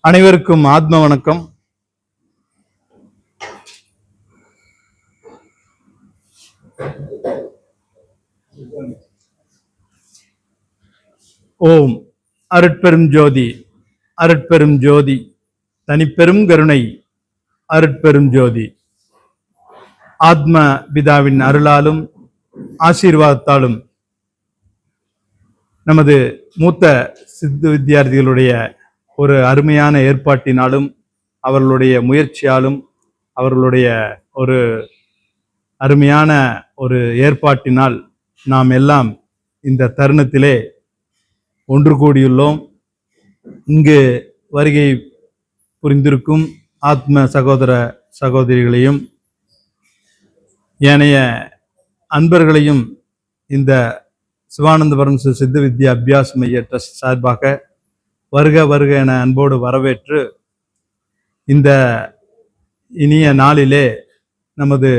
அனைவருக்கும் ஆத்ம வணக்கம். ஓம் அருட்பெரும் ஜோதி, அருட்பெரும் ஜோதி, தனிப்பெரும் கருணை, அருட்பெரும் ஜோதி. ஆத்ம பிதாவின் அருளாலும் ஆசீர்வாதத்தாலும் நமது மூத்த சித்து வித்தியார்த்திகளுடைய ஒரு அருமையான ஏற்பாட்டினாலும் அவர்களுடைய முயற்சியாலும் அவர்களுடைய ஒரு அருமையான ஒரு ஏற்பாட்டினால் நாம் எல்லாம் இந்த தருணத்திலே ஒன்று கூடியுள்ளோம். இங்கு வருகை புரிந்திருக்கும் ஆத்ம சகோதர சகோதரிகளையும் ஏனைய அன்பர்களையும் இந்த சிவானந்த பரமஹம்ச சித்த வித்யா அபியாச மைய ட்ரஸ்ட் சார்பாக வருக வருக என அன்போடு வரவேற்று இந்த இனிய நாளிலே நமது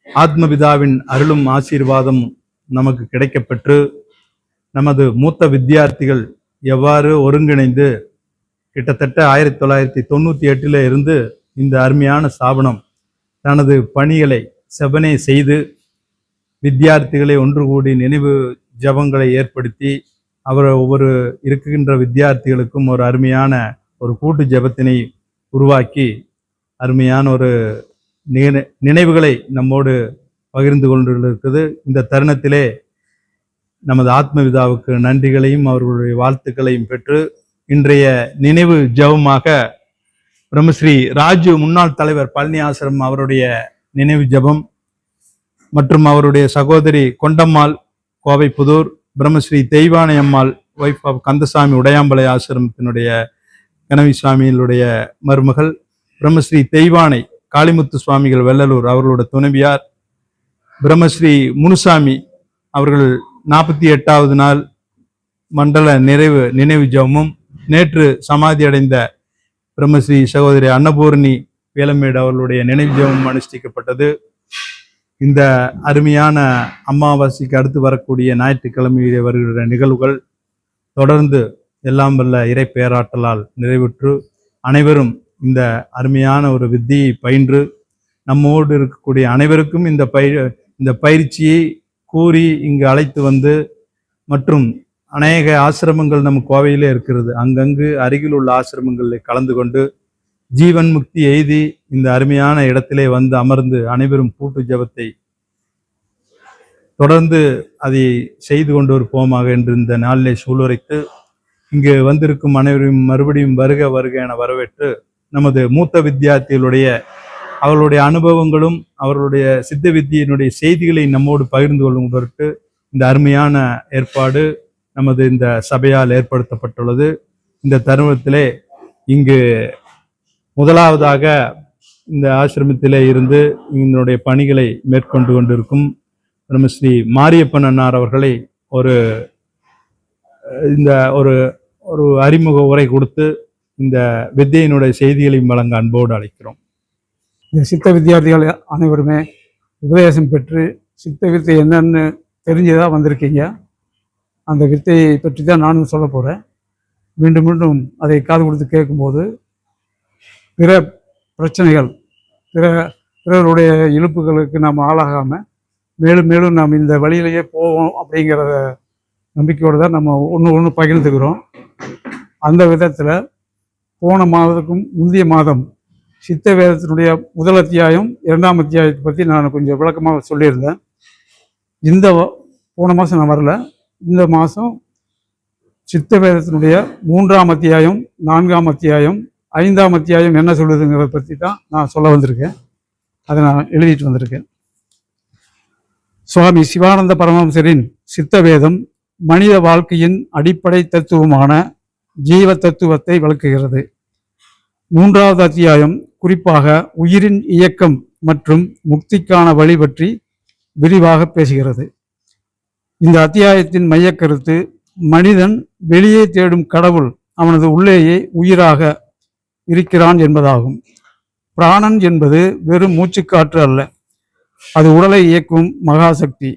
ஆத்மபிதாவின் அருளும் ஆசீர்வாதம் நமக்கு கிடைக்கப்பெற்று நமது மூத்த வித்தியார்த்திகள் எவ்வாறு ஒருங்கிணைந்து கிட்டத்தட்ட 1998 இருந்து இந்த அருமையான ஸ்தாபனம் தனது பணிகளை செவனே செய்து வித்தியார்த்திகளை ஒன்று கூடி நினைவு ஜபங்களை ஏற்படுத்தி ஒவ்வொரு இருக்கின்ற வித்தியார்த்திகளுக்கும் ஒரு அருமையான ஒரு கூட்டு ஜபத்தினை உருவாக்கி அருமையான ஒரு நினைவுகளை நம்மோடு பகிர்ந்து கொண்டிருக்கிறது. இந்த தருணத்திலே நமது ஆத்மபிதாவுக்கு நன்றிகளையும் அவர்களுடைய வாழ்த்துக்களையும் பெற்று இன்றைய நினைவு ஜபமாக பிரம்மஸ்ரீ ராஜு முன்னாள் தலைவர் பழனி ஆசிரம் அவருடைய நினைவு ஜபம் மற்றும் அவருடைய சகோதரி கொண்டம்மாள் கோவை புதூர், பிரம்மஸ்ரீ தெய்வானை அம்மாள் வைஃப் ஆஃப் கந்தசாமி உடையாம்பலை ஆசிரமத்தினுடைய கனவி சுவாமிகளுடைய மருமகள், பிரம்மஸ்ரீ தெய்வானை காளிமுத்து சுவாமிகள் வெள்ளலூர் அவர்களுடைய துணைவியார், பிரம்மஸ்ரீ முனுசாமி அவர்கள் 48வது நாள் மண்டல நினைவு ஜபமும், நேற்று சமாதி அடைந்த பிரம்மஸ்ரீ சகோதரி அன்னபூர்ணி வேலமேடு அவர்களுடைய நினைவு ஜபமும் அனுஷ்டிக்கப்பட்டது. இந்த அருமையான அமாவாசைக்கு அடுத்து வரக்கூடிய ஞாயிற்றுக்கிழமையிலே வருகிற நிகழ்வுகள் தொடர்ந்து எல்லாம் வல்ல இறை பேராற்றலால் நிறைவுற்று அனைவரும் இந்த அருமையான ஒரு வித்தியை பயின்று நம்மோடு இருக்கக்கூடிய அனைவருக்கும் இந்த பயிற்சியை கூறி இங்கு அழைத்து வந்து மற்றும் அநேக ஆசிரமங்கள் நம் கோவையிலே இருக்கிறது. அங்கங்கு அருகில் உள்ள ஆசிரமங்களில் கலந்து கொண்டு ஜீவன் முக்தி எய்தி இந்த அருமையான இடத்திலே வந்து அமர்ந்து அனைவரும் கூட்டு ஜபத்தை தொடர்ந்து அதை செய்து கொண்டு இருப்போமாக என்று இந்த நாளிலே சூளுரைத்து இங்கு வந்திருக்கும் அனைவரும் மறுபடியும் வருக வருக என வரவேற்று நமது மூத்த வித்தியார்த்திகளுடைய அவர்களுடைய அனுபவங்களும் அவர்களுடைய சித்த வித்தியினுடைய செய்திகளை நம்மோடு பகிர்ந்து கொள்ளும் பொருட்டு இந்த அருமையான ஏற்பாடு நமது இந்த சபையால் ஏற்படுத்தப்பட்டுள்ளது. இந்த தருணத்திலே இங்கு முதலாவதாக இந்த ஆசிரமத்திலே இருந்து இதனுடைய பணிகளை மேற்கொண்டு கொண்டிருக்கும் பிரம்மஸ்ரீ மாரியப்பன் அன்னார் அவர்களை இந்த ஒரு அறிமுக உரை கொடுத்து இந்த வித்தியினுடைய செய்திகளையும் வழங்க அன்போடு அழைக்கிறோம். இந்த சித்த வித்தியார்த்திகள் அனைவருமே உபதேசம் பெற்று சித்த வித்தை என்னன்னு தெரிஞ்சுதான் வந்திருக்கீங்க. அந்த வித்தையை பற்றி தான் நானும் சொல்ல போகிறேன். மீண்டும் மீண்டும் அதை காது கொடுத்து கேட்கும்போது பிற பிரச்சனைகள் பிறருடைய இழுப்புகளுக்கு நாம் ஆளாகாமல் மேலும் மேலும் நாம் இந்த வழியிலேயே போவோம் அப்படிங்கிற நம்பிக்கையோடு தான் நம்ம ஒன்று பகிர்ந்துக்கிறோம். அந்த விதத்தில் போன மாதத்துக்கும் முந்தைய மாதம் சித்த வேதத்தினுடைய முதல் அத்தியாயம் 2ஆம் அத்தியாயத்தை பற்றி நான் கொஞ்சம் விளக்கமாக சொல்லியிருந்தேன். போன மாதம் நான் வரல. இந்த மாதம் சித்த வேதத்தினுடைய 3ஆம் அத்தியாயம் 4ஆம் அத்தியாயம் 5ஆம் அத்தியாயம் என்ன சொல்லுதுங்கிறத பற்றி தான் நான் சொல்ல வந்திருக்கேன். அதை நான் எழுதிட்டு வந்திருக்கேன். சுவாமி சிவானந்த பரமஹம்சரின் சித்த வேதம் மனித வாழ்க்கையின் அடிப்படை தத்துவமான ஜீவ தத்துவத்தை விளக்குகிறது. 3வது அத்தியாயம் குறிப்பாக உயிரின் இயக்கம் மற்றும் முக்திக்கான வழி பற்றி விரிவாக பேசுகிறது. இந்த அத்தியாயத்தின் மையக்கருத்து மனிதன் வெளியே தேடும் கடவுள் அவனது உள்ளேயே உயிராக இருக்கிறான் என்பதாகும். பிராணன் என்பது வெறும் மூச்சுக்காற்று அல்ல, அது உடலை இயக்கும் மகாசக்தி.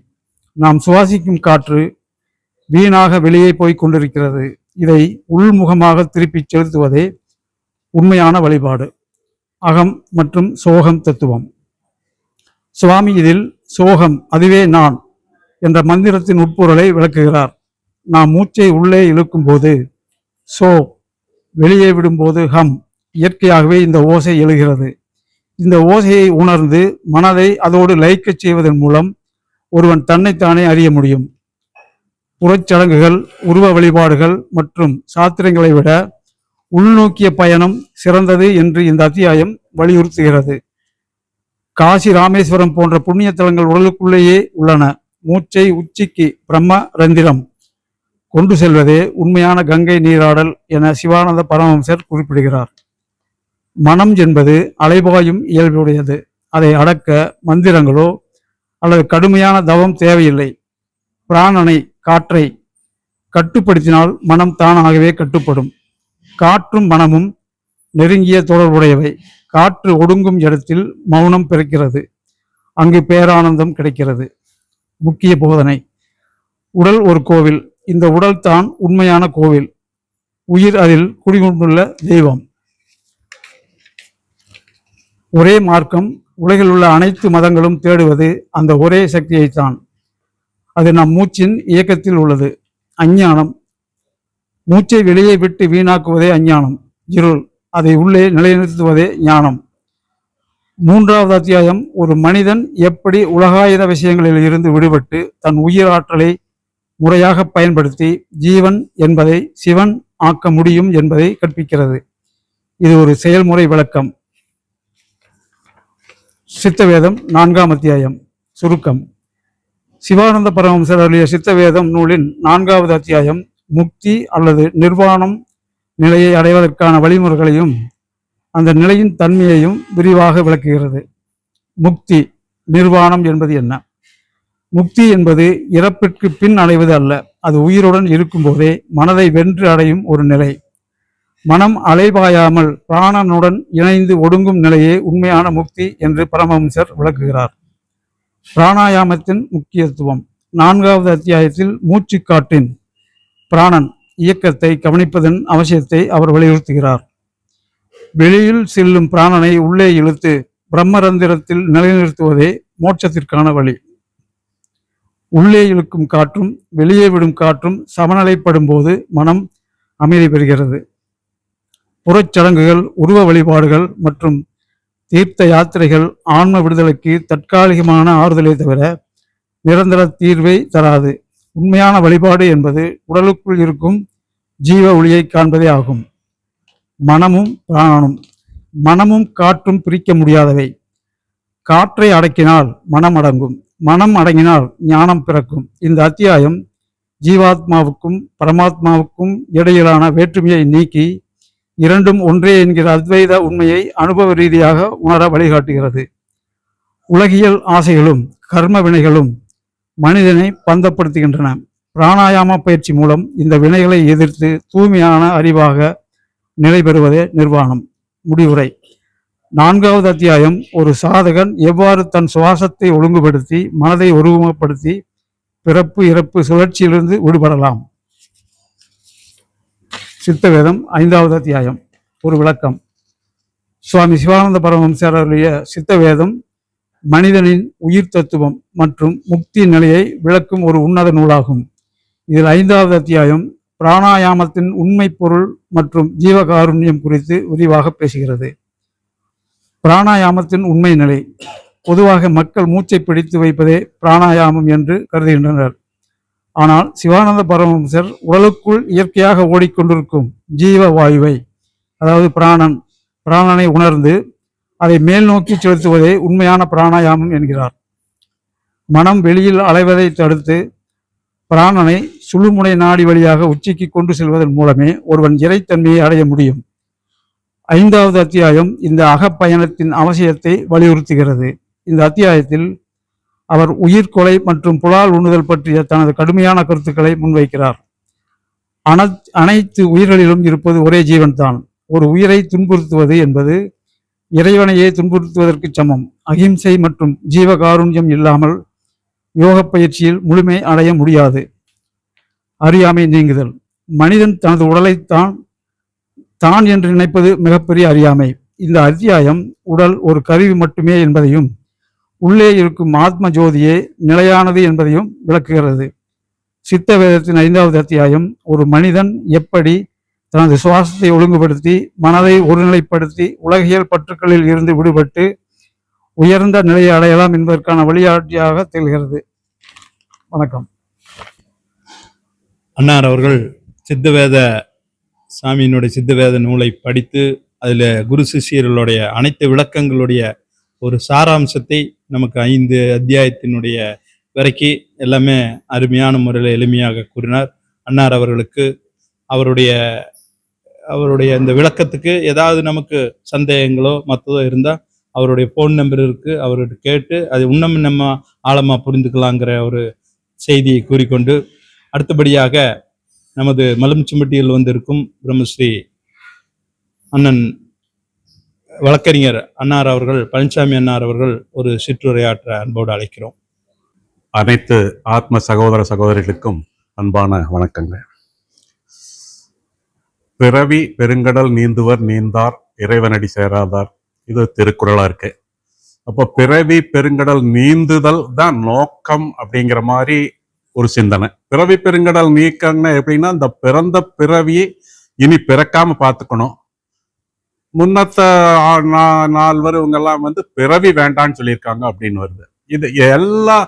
நாம் சுவாசிக்கும் காற்று வீணாக வெளியே போய் கொண்டிருக்கிறது. இதை உள்முகமாக திருப்பி செலுத்துவதே உண்மையான வழிபாடு. அகம் மற்றும் சோகம் தத்துவம். சுவாமி இதில் சோகம் அதுவே நான் என்ற மந்திரத்தின் உட்பொருளை விளக்குகிறார். நாம் மூச்சை உள்ளே இழுக்கும் போது சோ, வெளியே விடும்போது ஹம், இயற்கையாகவே இந்த ஓசை எழுகிறது. இந்த ஓசையை உணர்ந்து மனதை அதோடு லயிக்கச் செய்வதன் மூலம் ஒருவன் தன்னைத்தானே அறிய முடியும். புறச்சடங்குகள், உருவ வழிபாடுகள் மற்றும் சாத்திரங்களை விட உள்நோக்கிய பயணம் சிறந்தது என்று இந்த அத்தியாயம் வலியுறுத்துகிறது. காசி, ராமேஸ்வரம் போன்ற புண்ணிய தலங்கள் உடலுக்குள்ளேயே உள்ளன. மூச்சை உச்சிக்கு பிரம்ம ரந்திரம் கொண்டு செல்வதே உண்மையான கங்கை நீராடல் என சிவானந்த பரமஹம்சர் குறிப்பிடுகிறார். மனம் என்பது அலைபாயும் இயல்புடையது. அதை அடக்க மந்திரங்களோ அல்லது கடுமையான தவம் தேவையில்லை. பிராணனை, காற்றை கட்டுப்படுத்தினால் மனம் தானாகவே கட்டுப்படும். காற்றும் மனமும் நெருங்கிய தொடர்புடையவை. காற்று ஒடுங்கும் இடத்தில் மௌனம் பிறக்கிறது. அங்கு பேரானந்தம் கிடைக்கிறது. முக்கிய போதனை. உடல் ஒரு கோவில். இந்த உடல் தான் உண்மையான கோவில். உயிர் அதில் குடிகொண்டுள்ள தெய்வம். ஒரே மார்க்கம். உலகில் உள்ள அனைத்து மதங்களும் தேடுவது அந்த ஒரே சக்தியைத்தான். அது நம் மூச்சின் இயக்கத்தில் உள்ளது. அஞ்ஞானம். மூச்சை வெளியே விட்டு வீணாக்குவதே அஞ்ஞானம், இருள். அதை உள்ளே நிலைநிறுத்துவதே ஞானம். 3வது அத்தியாயம் ஒரு மனிதன் எப்படி உலகாயுத விஷயங்களில் இருந்து விடுபட்டு தன் உயிர் ஆற்றலை முறையாக பயன்படுத்தி ஜீவன் என்பதை சிவன் ஆக்க முடியும் என்பதை கற்பிக்கிறது. இது ஒரு செயல்முறை விளக்கம். சித்தவேதம் 4ஆம் அத்தியாயம் சுருக்கம். சிவானந்த பரமஹம்சர் அருளிய சித்தவேதம் நூலின் 4வது அத்தியாயம் முக்தி அல்லது நிர்வாணம் நிலையை அடைவதற்கான வழிமுறைகளையும் அந்த நிலையின் தன்மையையும் விரிவாக விளக்குகிறது. முக்தி, நிர்வாணம் என்பது என்ன? முக்தி என்பது இறப்பிற்கு பின் அடைவது அல்ல. அது உயிருடன் இருக்கும்போதே மனதை வென்று அடையும் ஒரு நிலை. மனம் அலைபாயாமல் பிராணனுடன் இணைந்து ஒடுங்கும் நிலையே உண்மையான முக்தி என்று பரமஹம்சர் விளக்குகிறார். பிராணாயாமத்தின் முக்கியத்துவம். 4வது அத்தியாயத்தில் மூச்சுக்காற்றின் பிராணன் இயக்கத்தை கவனிப்பதன் அவசியத்தை அவர் வலியுறுத்துகிறார். வெளியில் செல்லும் பிராணனை உள்ளே இழுத்து பிரம்மரந்திரத்தில் நிலைநிறுத்துவதே மோட்சத்திற்கான வழி. உள்ளே இழுக்கும் காற்றும் வெளியே விடும் காற்றும் சமநிலைப்படும் போது மனம் அமைதி பெறுகிறது. புறச்சடங்குகள், உருவ வழிபாடுகள் மற்றும் தீர்த்த யாத்திரைகள் ஆன்ம விடுதலைக்கு தற்காலிகமான ஆறுதலை தவிர நிரந்தர தீர்வை தராது. உண்மையான வழிபாடு என்பது உடலுக்குள் இருக்கும் ஜீவ ஒளியை காண்பதே ஆகும். மனமும் பிராணனும், மனமும் காற்றும் பிரிக்க முடியாதவை. காற்றை அடக்கினால் மனம் அடங்கும். மனம் அடங்கினால் ஞானம் பிறக்கும். இந்த அத்தியாயம் ஜீவாத்மாவுக்கும் பரமாத்மாவுக்கும் இடையிலான வேற்றுமையை நீக்கி இரண்டும் ஒன்றே என்கிற அத்வைத உண்மையை அனுபவ ரீதியாக உணர வழிகாட்டுகிறது. உலகியல் ஆசைகளும் கர்ம வினைகளும் மனிதனை பந்தப்படுத்துகின்றன. பிராணாயாம பயிற்சி மூலம் இந்த வினைகளை எதிர்த்து தூய்மையான அறிவாக நிலை பெறுவதே நிர்வாணம். முடிவுரை. 4வது அத்தியாயம் ஒரு சாதகன் எவ்வாறு தன் சுவாசத்தை ஒழுங்குபடுத்தி மனதை ஒருமுகப்படுத்தி பிறப்பு இறப்பு சுழற்சியிலிருந்து விடுபடலாம். சித்தவேதம் 5வது அத்தியாயம் ஒரு விளக்கம். சுவாமி சிவானந்த பரமஹம்சர் அருளிய சித்தவேதம் மனிதனின் உயிர் தத்துவம் மற்றும் முக்தி நிலையை விளக்கும் ஒரு உன்னத நூலாகும். இதில் 5வது அத்தியாயம் பிராணாயாமத்தின் உண்மை பொருள் மற்றும் ஜீவகாருண்யம் குறித்து விரிவாக பேசுகிறது. பிராணாயாமத்தின் உண்மை நிலை. பொதுவாக மக்கள் மூச்சை பிடித்து வைப்பதே பிராணாயாமம் என்று கருதுகின்றனர். ஆனால் சிவானந்த பரமஹம்சர் உடலுக்குள் இயற்கையாக ஓடிக்கொண்டிருக்கும் ஜீவ வாயுவை, அதாவது பிராணனை உணர்ந்து அதை மேல் நோக்கி செலுத்துவதே உண்மையான பிராணாயாமம் என்கிறார். மனம் வெளியில் அலைவதை தடுத்து பிராணனை சுழுமுனை நாடி வழியாக உச்சிக்கு கொண்டு செல்வதன் மூலமே ஒருவன் இறைத்தன்மையை அடைய முடியும். 5வது அத்தியாயம் இந்த அகப்பயணத்தின் அவசியத்தை வலியுறுத்துகிறது. இந்த அத்தியாயத்தில் அவர் உயிர்கொலை மற்றும் புலால் உண்ணுதல் பற்றிய தனது கடுமையான கருத்துக்களை முன்வைக்கிறார். அனைத்து உயிர்களிலும் இருப்பது ஒரே ஜீவன்தான். ஒரு உயிரை துன்புறுத்துவது என்பது இறைவனையே துன்புறுத்துவதற்கு சமம். அகிம்சை மற்றும் ஜீவகாருண்யம் இல்லாமல் யோக பயிற்சியில் முழுமை அடைய முடியாது. அறியாமை நீங்குதல். மனிதன் தனது உடலைத்தான் தான் என்று நினைப்பது மிகப்பெரிய அறியாமை. இந்த அத்தியாயம் உடல் ஒரு கருவி மட்டுமே என்பதையும் உள்ளே இருக்கும் ஆத்ம ஜோதியே நிலையானது என்பதையும் விளக்குகிறது. சித்த வேதத்தின் 5வது அத்தியாயம் ஒரு மனிதன் எப்படி தனது சுவாசத்தை ஒழுங்குபடுத்தி மனதை ஒருநிலைப்படுத்தி உலகியல் பற்றுக்களில் இருந்து விடுபட்டு உயர்ந்த நிலையை அடையலாம் என்பதற்கான வழிகாட்டியாக திகழ்கிறது. வணக்கம். அன்னார் அவர்கள் சித்தவேத சாமியினுடைய சித்தவேத நூலை படித்து அதில் குரு சிஷியர்களுடைய அனைத்து விளக்கங்களுடைய ஒரு சாராம்சத்தை நமக்கு 5 அத்தியாயத்தினுடைய வரைக்கும் எல்லாமே அருமையான முறையில் எளிமையாக கூறினார். அன்னார் அவர்களுக்கு அவருடைய இந்த விளக்கத்துக்கு ஏதாவது நமக்கு சந்தேகங்களோ மற்றதோ இருந்தால் அவருடைய ஃபோன் நம்பர் இருக்கு, அவர்கிட்ட கேட்டு அது இன்னும் நம்ம ஆழமாக புரிந்துக்கலாங்கிற ஒரு செய்தியை கூறிக்கொண்டு அடுத்தபடியாக நமது மலுமிச்சம்பட்டியில் வந்திருக்கும் பிரம்மஸ்ரீ அண்ணன் வழக்கறிஞர் அன்னார் அவர்கள், பழனிசாமி அன்னார் அவர்கள் ஒரு சிற்றுரையாற்ற அன்போடு அழைக்கிறோம். அனைத்து ஆத்ம சகோதர சகோதரிகளுக்கும் அன்பான வணக்கங்கள். பிறவி பெருங்கடல் நீந்துவர் நீந்தார் இறைவனடி சேராதார், இது திருக்குறளா இருக்கு. அப்போ பிறவி பெருங்கடல் நீந்துதல் தான் நோக்கம் அப்படிங்கிற மாதிரி ஒரு சிந்தனை. பிறவி பெருங்கடல் நீக்கம்னா எப்படின்னா, இந்த பிறந்த பிறவியை இனி பிறக்காம பார்த்துக்கணும். முன்னத்த நால்வர் இவங்கெல்லாம் வந்து பிறவி வேண்டான்னு சொல்லியிருக்காங்க அப்படின்னு வருது. இது எல்லாம்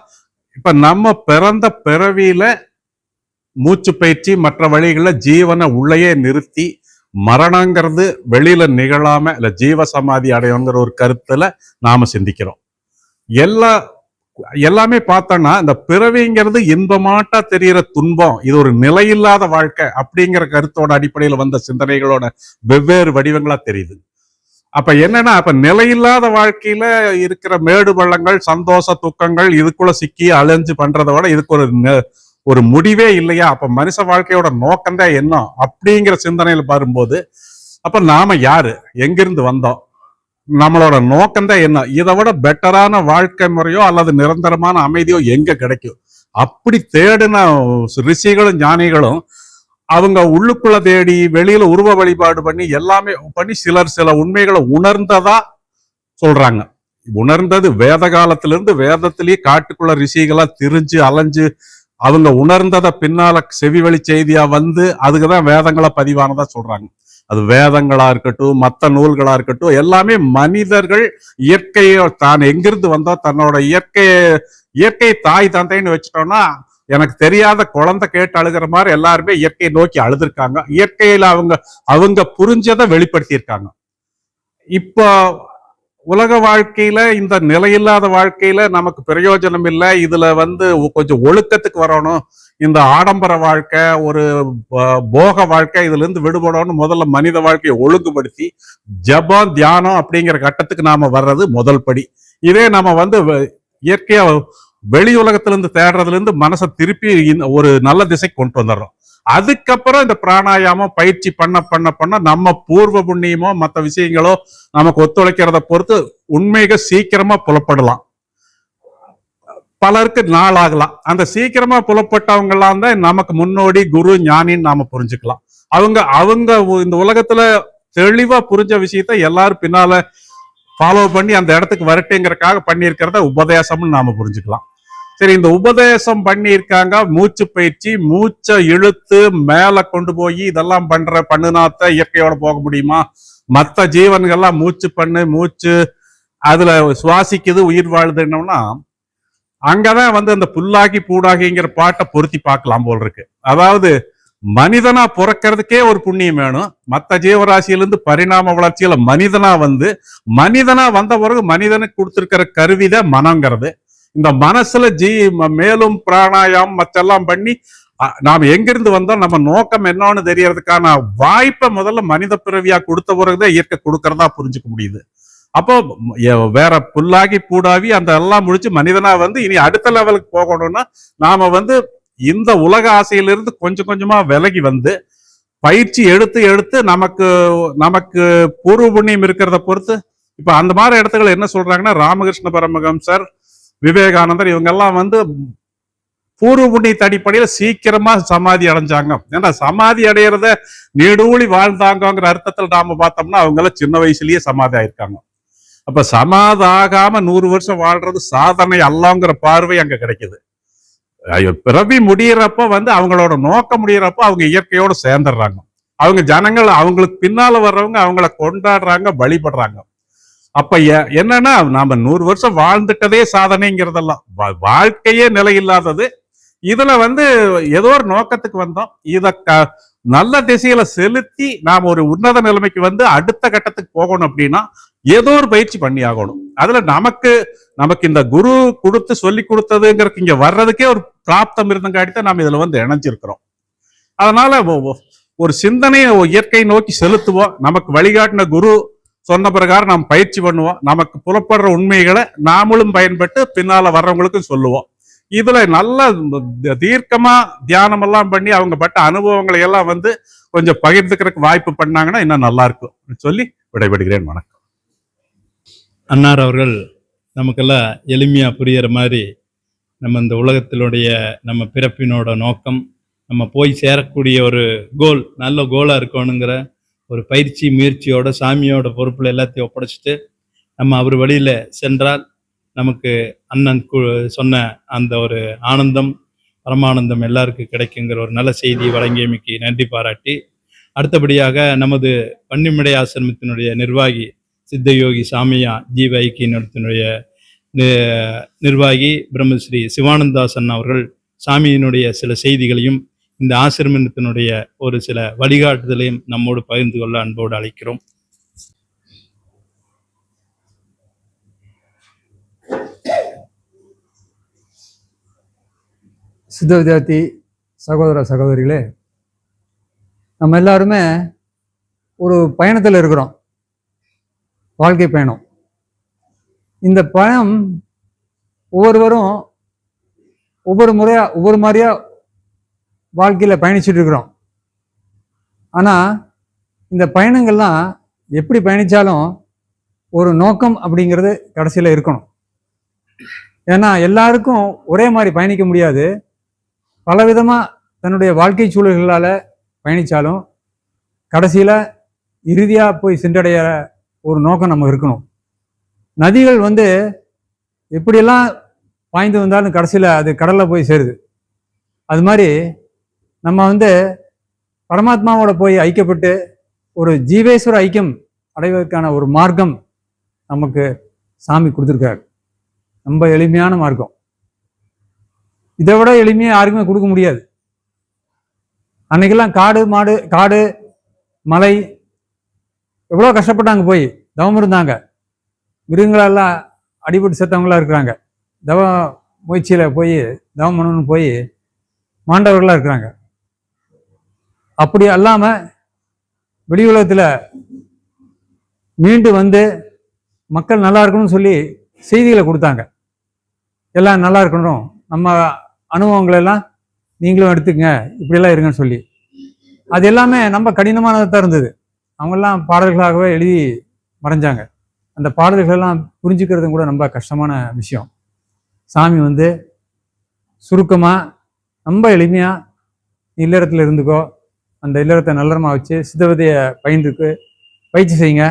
இப்ப நம்ம பிறந்த பிறவியில மூச்சு பயிற்சி மற்ற வழிகளில் ஜீவனை உள்ளேயே நிறுத்தி மரணங்கிறது வெளியில நிகழாம இல்ல ஜீவ சமாதி அடையணுங்கிற ஒரு கருத்துல நாம சிந்திக்கிறோம். எல்லாமே பார்த்தோம்னா இந்த பிறவிங்கிறது இன்பமாட்டா தெரிகிற துன்பம், இது ஒரு நிலையில்லாத வாழ்க்கை அப்படிங்கிற கருத்தோட அடிப்படையில் வந்த சிந்தனைகளோட வெவ்வேறு வடிவங்களா தெரியுது. அப்ப என்னன்னா, அப்ப நிலையில்லாத வாழ்க்கையில இருக்கிற மேடு பள்ளங்கள், சந்தோஷ துக்கங்கள் இதுக்குள்ள சிக்கி அலைஞ்சு பண்றதை விட இதுக்கு ஒரு முடிவே இல்லையா? அப்ப மனுஷ வாழ்க்கையோட நோக்கம்தான் என்ன அப்படிங்கிற சிந்தனையில பாரும்போது, அப்ப நாம யாரு, எங்கிருந்து வந்தோம், நம்மளோட நோக்கம்தான் என்ன, இதை விட பெட்டரான வாழ்க்கை முறையோ அல்லது நிரந்தரமான அமைதியோ எங்க கிடைக்கும்? அப்படி தேடின ரிஷிகளும் ஞானிகளும் அவங்க உள்ளுக்குள்ள தேடி வெளியில உருவ வழிபாடு பண்ணி எல்லாமே பண்ணி சில உண்மைகளை உணர்ந்ததா சொல்றாங்க. உணர்ந்தது வேத காலத்திலிருந்து வேதத்திலேயே காட்டுக்குள்ள ரிஷிகளா திரிஞ்சு அலைஞ்சு அவங்க உணர்ந்ததை பின்னால செவி வழி செய்தியா வந்து அதுக்குதான் வேதங்களா பதிவானதா சொல்றாங்க. அது வேதங்களா இருக்கட்டும், மற்ற நூல்களா இருக்கட்டும், எல்லாமே மனிதர்கள் இயற்கையை தான் எங்கிருந்து வந்தோ தன்னோட இயற்கை தாய் தந்தைன்னு வச்சுட்டோம்னா, எனக்கு தெரியாத குழந்தை கேட்டு அழுகிற மாதிரி எல்லாருமே இயற்கையை நோக்கி அழுதுருக்காங்க. இயற்கையில அவங்க புரிஞ்சதை வெளிப்படுத்தியிருக்காங்க. இப்போ உலக வாழ்க்கையில இந்த நிலையில்லாத வாழ்க்கையில நமக்கு பிரயோஜனம் இல்லை, இதுல வந்து கொஞ்சம் ஒழுக்கத்துக்கு வரணும், இந்த ஆடம்பர வாழ்க்கை ஒரு போக வாழ்க்கை இதுல இருந்து விடுபடணும், முதல்ல மனித வாழ்க்கையை ஒழுங்குபடுத்தி ஜபம் தியானம் அப்படிங்கிற கட்டத்துக்கு நாம வர்றது முதல் படி. இதே நம்ம வந்து இயற்கையா வெளி உலகத்திலிருந்து தேடுறதுல இருந்து மனசை திருப்பி ஒரு நல்ல திசை கொண்டு வந்துடுறோம். அதுக்கப்புறம் இந்த பிராணாயாமம் பயிற்சி பண்ண நம்ம பூர்வ புண்ணியமோ மற்ற விஷயங்களோ நமக்கு ஒத்துழைக்கிறத பொறுத்து உண்மைகள் சீக்கிரமா புலப்படலாம். பலருக்கு நாள் ஆகலாம். அந்த சீக்கிரமா புலப்பட்டவங்க எல்லாம் தான் நமக்கு முன்னோடி குரு ஞானின்னு நாம புரிஞ்சுக்கலாம். அவங்க இந்த உலகத்துல தெளிவா புரிஞ்ச விஷயத்த எல்லாரும் பின்னால ஃபாலோ பண்ணி அந்த இடத்துக்கு வரட்டேங்கிறதுக்காக பண்ணியிருக்கிறத உபதேசம்னு நாம புரிஞ்சுக்கலாம். சரி, இந்த உபதேசம் பண்ணியிருக்காங்க, மூச்சு பயிற்சி, மூச்சை இழுத்து மேல கொண்டு போய் இதெல்லாம் பண்ணுனாத்த இயற்கையோட போக முடியுமா? மற்ற ஜீவன்கள்லாம் மூச்சு அதுல சுவாசிக்குது, உயிர் வாழுதுன்னோம்னா அங்கதான் வந்து அந்த புல்லாகி பூடாகிங்கிற பாட்டை பொருத்தி பார்க்கலாம் போல் இருக்கு. அதாவது மனிதனா பிறக்கிறதுக்கே ஒரு புண்ணியம் வேணும். மற்ற ஜீவராசியிலிருந்து பரிணாம வளர்ச்சியில மனிதனா வந்த பிறகு மனிதனுக்கு கொடுத்திருக்கிற கருவிதான் மனங்கிறது. இந்த மனசுல மேலும் பிராணாயாமம் மற்றெல்லாம் பண்ணி நாம் எங்கிருந்து வந்தோம், நம்ம நோக்கம் என்னன்னு தெரியறதுக்கான வாய்ப்பை முதல்ல மனித பிறவியா கொடுத்த பிறகுதான் இயற்கை கொடுக்கறதா புரிஞ்சுக்க முடியுது. அப்போ வேற புல்லாகி பூடாவி அந்த எல்லாம் முடிச்சு மனிதனா வந்து இனி அடுத்த லெவலுக்கு போகணும்னா நாம வந்து இந்த உலக ஆசையிலிருந்து கொஞ்சம் கொஞ்சமா விலகி வந்து பயிற்சி எடுத்து நமக்கு பூர்வ புண்ணியம் இருக்கிறத பொறுத்து இப்ப அந்த மாதிரி இடத்துல என்ன சொல்றாங்கன்னா, ராமகிருஷ்ண பரமஹம்சர், விவேகானந்தர் இவங்க எல்லாம் வந்து பூர்வ புண்ணியத்து அடிப்படையில சீக்கிரமா சமாதி அடைஞ்சாங்க. ஏன்னா சமாதி அடையிறத நீடூழி வாழ்ந்தாங்கிற அர்த்தத்தில் நாம பார்த்தோம்னா அவங்க எல்லாம் சின்ன வயசுலயே சமாதி ஆயிருக்காங்க. அப்ப சமாதி ஆகாம 100 வருஷம் வாழ்றது சாதனை அல்லங்கிற பார்வை அங்க கிடைக்குது. பிறவி முடியறப்ப அவங்களோட நோக்கம் முடியறப்ப அவங்க இயற்கையோட சேர்ந்துடுறாங்க. அவங்க ஜனங்கள் அவங்களுக்கு பின்னால வர்றவங்க அவங்கள கொண்டாடுறாங்க, வழிபடுறாங்க. அப்ப என்னன்னா நாம 100 வருஷம் வாழ்ந்துட்டதே சாதனைங்கிறதெல்லாம் வாழ்க்கையே நிலை இல்லாதது. இதுல ஏதோ ஒரு நோக்கத்துக்கு வந்தோம். இத நல்ல திசையில செலுத்தி நாம ஒரு உன்னத நிலைமைக்கு அடுத்த கட்டத்துக்கு போகணும் அப்படின்னா ஏதோ ஒரு பயிற்சி பண்ணி ஆகணும். அதுல நமக்கு இந்த குரு கொடுத்து சொல்லி கொடுத்ததுங்கிறதுக்கு இங்க வர்றதுக்கே ஒரு பிராப்தம் இருந்தங்காட்டித்தான் நாம இதுல இணைஞ்சிருக்கிறோம். அதனால ஒரு சிந்தனையை இயற்கை நோக்கி செலுத்துவோம். நமக்கு வழிகாட்டின குரு சொன்ன பிரகாரம் நாம் பயிற்சி பண்ணுவோம். நமக்கு புலப்படுற உண்மைகளை நாமளும் பயன்பட்டு பின்னால வர்றவங்களுக்கும் சொல்லுவோம். இதுல நல்ல தீர்க்கமா தியானம் எல்லாம் பண்ணி அவங்க பட்ட அனுபவங்களை எல்லாம் கொஞ்சம் பகிர்ந்துக்கிறதுக்கு வாய்ப்பு பண்ணாங்கன்னா இன்னும் நல்லா இருக்கும் சொல்லி விடைபெறுகிறேன். வணக்கம். அன்னார் அவர்கள் நமக்கெல்லாம் எளிமையா புரிகிற மாதிரி நம்ம இந்த உலகத்தினுடைய நம்ம பிறப்பினோட நோக்கம், நம்ம போய் சேரக்கூடிய ஒரு கோல், நல்ல கோலா இருக்கணுங்கிற ஒரு பயிற்சி முயற்சியோட சாமியோட பொறுப்புல எல்லாத்தையும் ஒப்படைச்சிட்டு நம்ம அவர் வழியில சென்றால் நமக்கு அண்ணன் சொன்ன அந்த ஒரு ஆனந்தம், பரமானந்தம் எல்லாருக்கும் கிடைக்குங்கிற ஒரு நல்ல செய்தியை வழங்கியமைக்கு நன்றி பாராட்டி, அடுத்தபடியாக நமது பன்னிமடை ஆசிரமத்தினுடைய நிர்வாகி சித்தயோகி சாமியா ஜீவ ஐக்கியத்தினுடைய நிர்வாகி பிரம்மஸ்ரீ சிவானந்தாசன் அவர்கள் சாமியினுடைய சில செய்திகளையும் இந்த ஆசிரமத்தினுடைய ஒரு சில வழிகாட்டுதலையும் நம்மோடு பகிர்ந்து கொள்ள அன்போடு அழைக்கிறோம். சித்த வித்யார்த்தி சகோதர சகோதரிகளே, நம்ம எல்லாருமே ஒரு பயணத்தில் இருக்கிறோம், வாழ்க்கை பயணம். இந்த பயணம் ஒவ்வொருவரும் ஒவ்வொரு மாதிரியா வாழ்க்கையில பயணிச்சுட்டு இருக்கிறோம். ஆனா இந்த பயணங்கள்லாம் எப்படி பயணிச்சாலும் ஒரு நோக்கம் அப்படிங்கிறது கடைசியில இருக்கணும். ஏன்னா எல்லாருக்கும் ஒரே மாதிரி பயணிக்க முடியாது. பலவிதமா தன்னுடைய வாழ்க்கை சூழல்களால பயணிச்சாலும் கடைசியில இறுதியா போய் சென்றடைய ஒரு நோக்கம் நம்ம இருக்கணும். நதிகள் எப்படியெல்லாம் பாய்ந்து வந்தாலும் கடைசியில அது கடல்ல போய் சேருது. அது மாதிரி நம்ம பரமாத்மாவோட போய் ஐக்கியப்பட்டு ஒரு ஜீவேஸ்வர ஐக்கியம் அடைவதற்கான ஒரு மார்க்கம் நமக்கு சாமி கொடுத்துருக்காரு. ரொம்ப எளிமையான மார்க்கம். இதை விட எளிமையாக யாருக்குமே கொடுக்க முடியாது. அன்னைக்கெல்லாம் காடு மலை எவ்வளோ கஷ்டப்பட்டாங்க, போய் தவம் இருந்தாங்க. மிருகங்களெல்லாம் அடிபட்டு செத்தவங்களா இருக்கிறாங்க. தவ முயற்சியில போய் தவம் பண்ணணும்னு போய் மாண்டவர்களா இருக்கிறாங்க. அப்படி அல்லாம வெளி உலகத்துல மீண்டு மக்கள் நல்லா இருக்கணும்னு சொல்லி செய்திகளை கொடுத்தாங்க. எல்லாம் நல்லா இருக்கணும், நம்ம அனுபவங்கள் எல்லாம் நீங்களும் எடுத்துக்கங்க, இப்படியெல்லாம் இருங்கன்னு சொல்லி. அது எல்லாமே ரொம்ப கடினமானதாக இருந்தது. அவங்கெல்லாம் பாடல்களாகவே எழுதி மறைஞ்சாங்க. அந்த பாடல்களெல்லாம் புரிஞ்சுக்கிறது கூட ரொம்ப கஷ்டமான விஷயம். சாமி சுருக்கமாக ரொம்ப எளிமையாக இல்லறத்தில் இருந்துக்கோ, அந்த இல்லறத்தை நல்லறமாக வச்சு சித்தவிதையை பயிற்சி செய்யுங்க.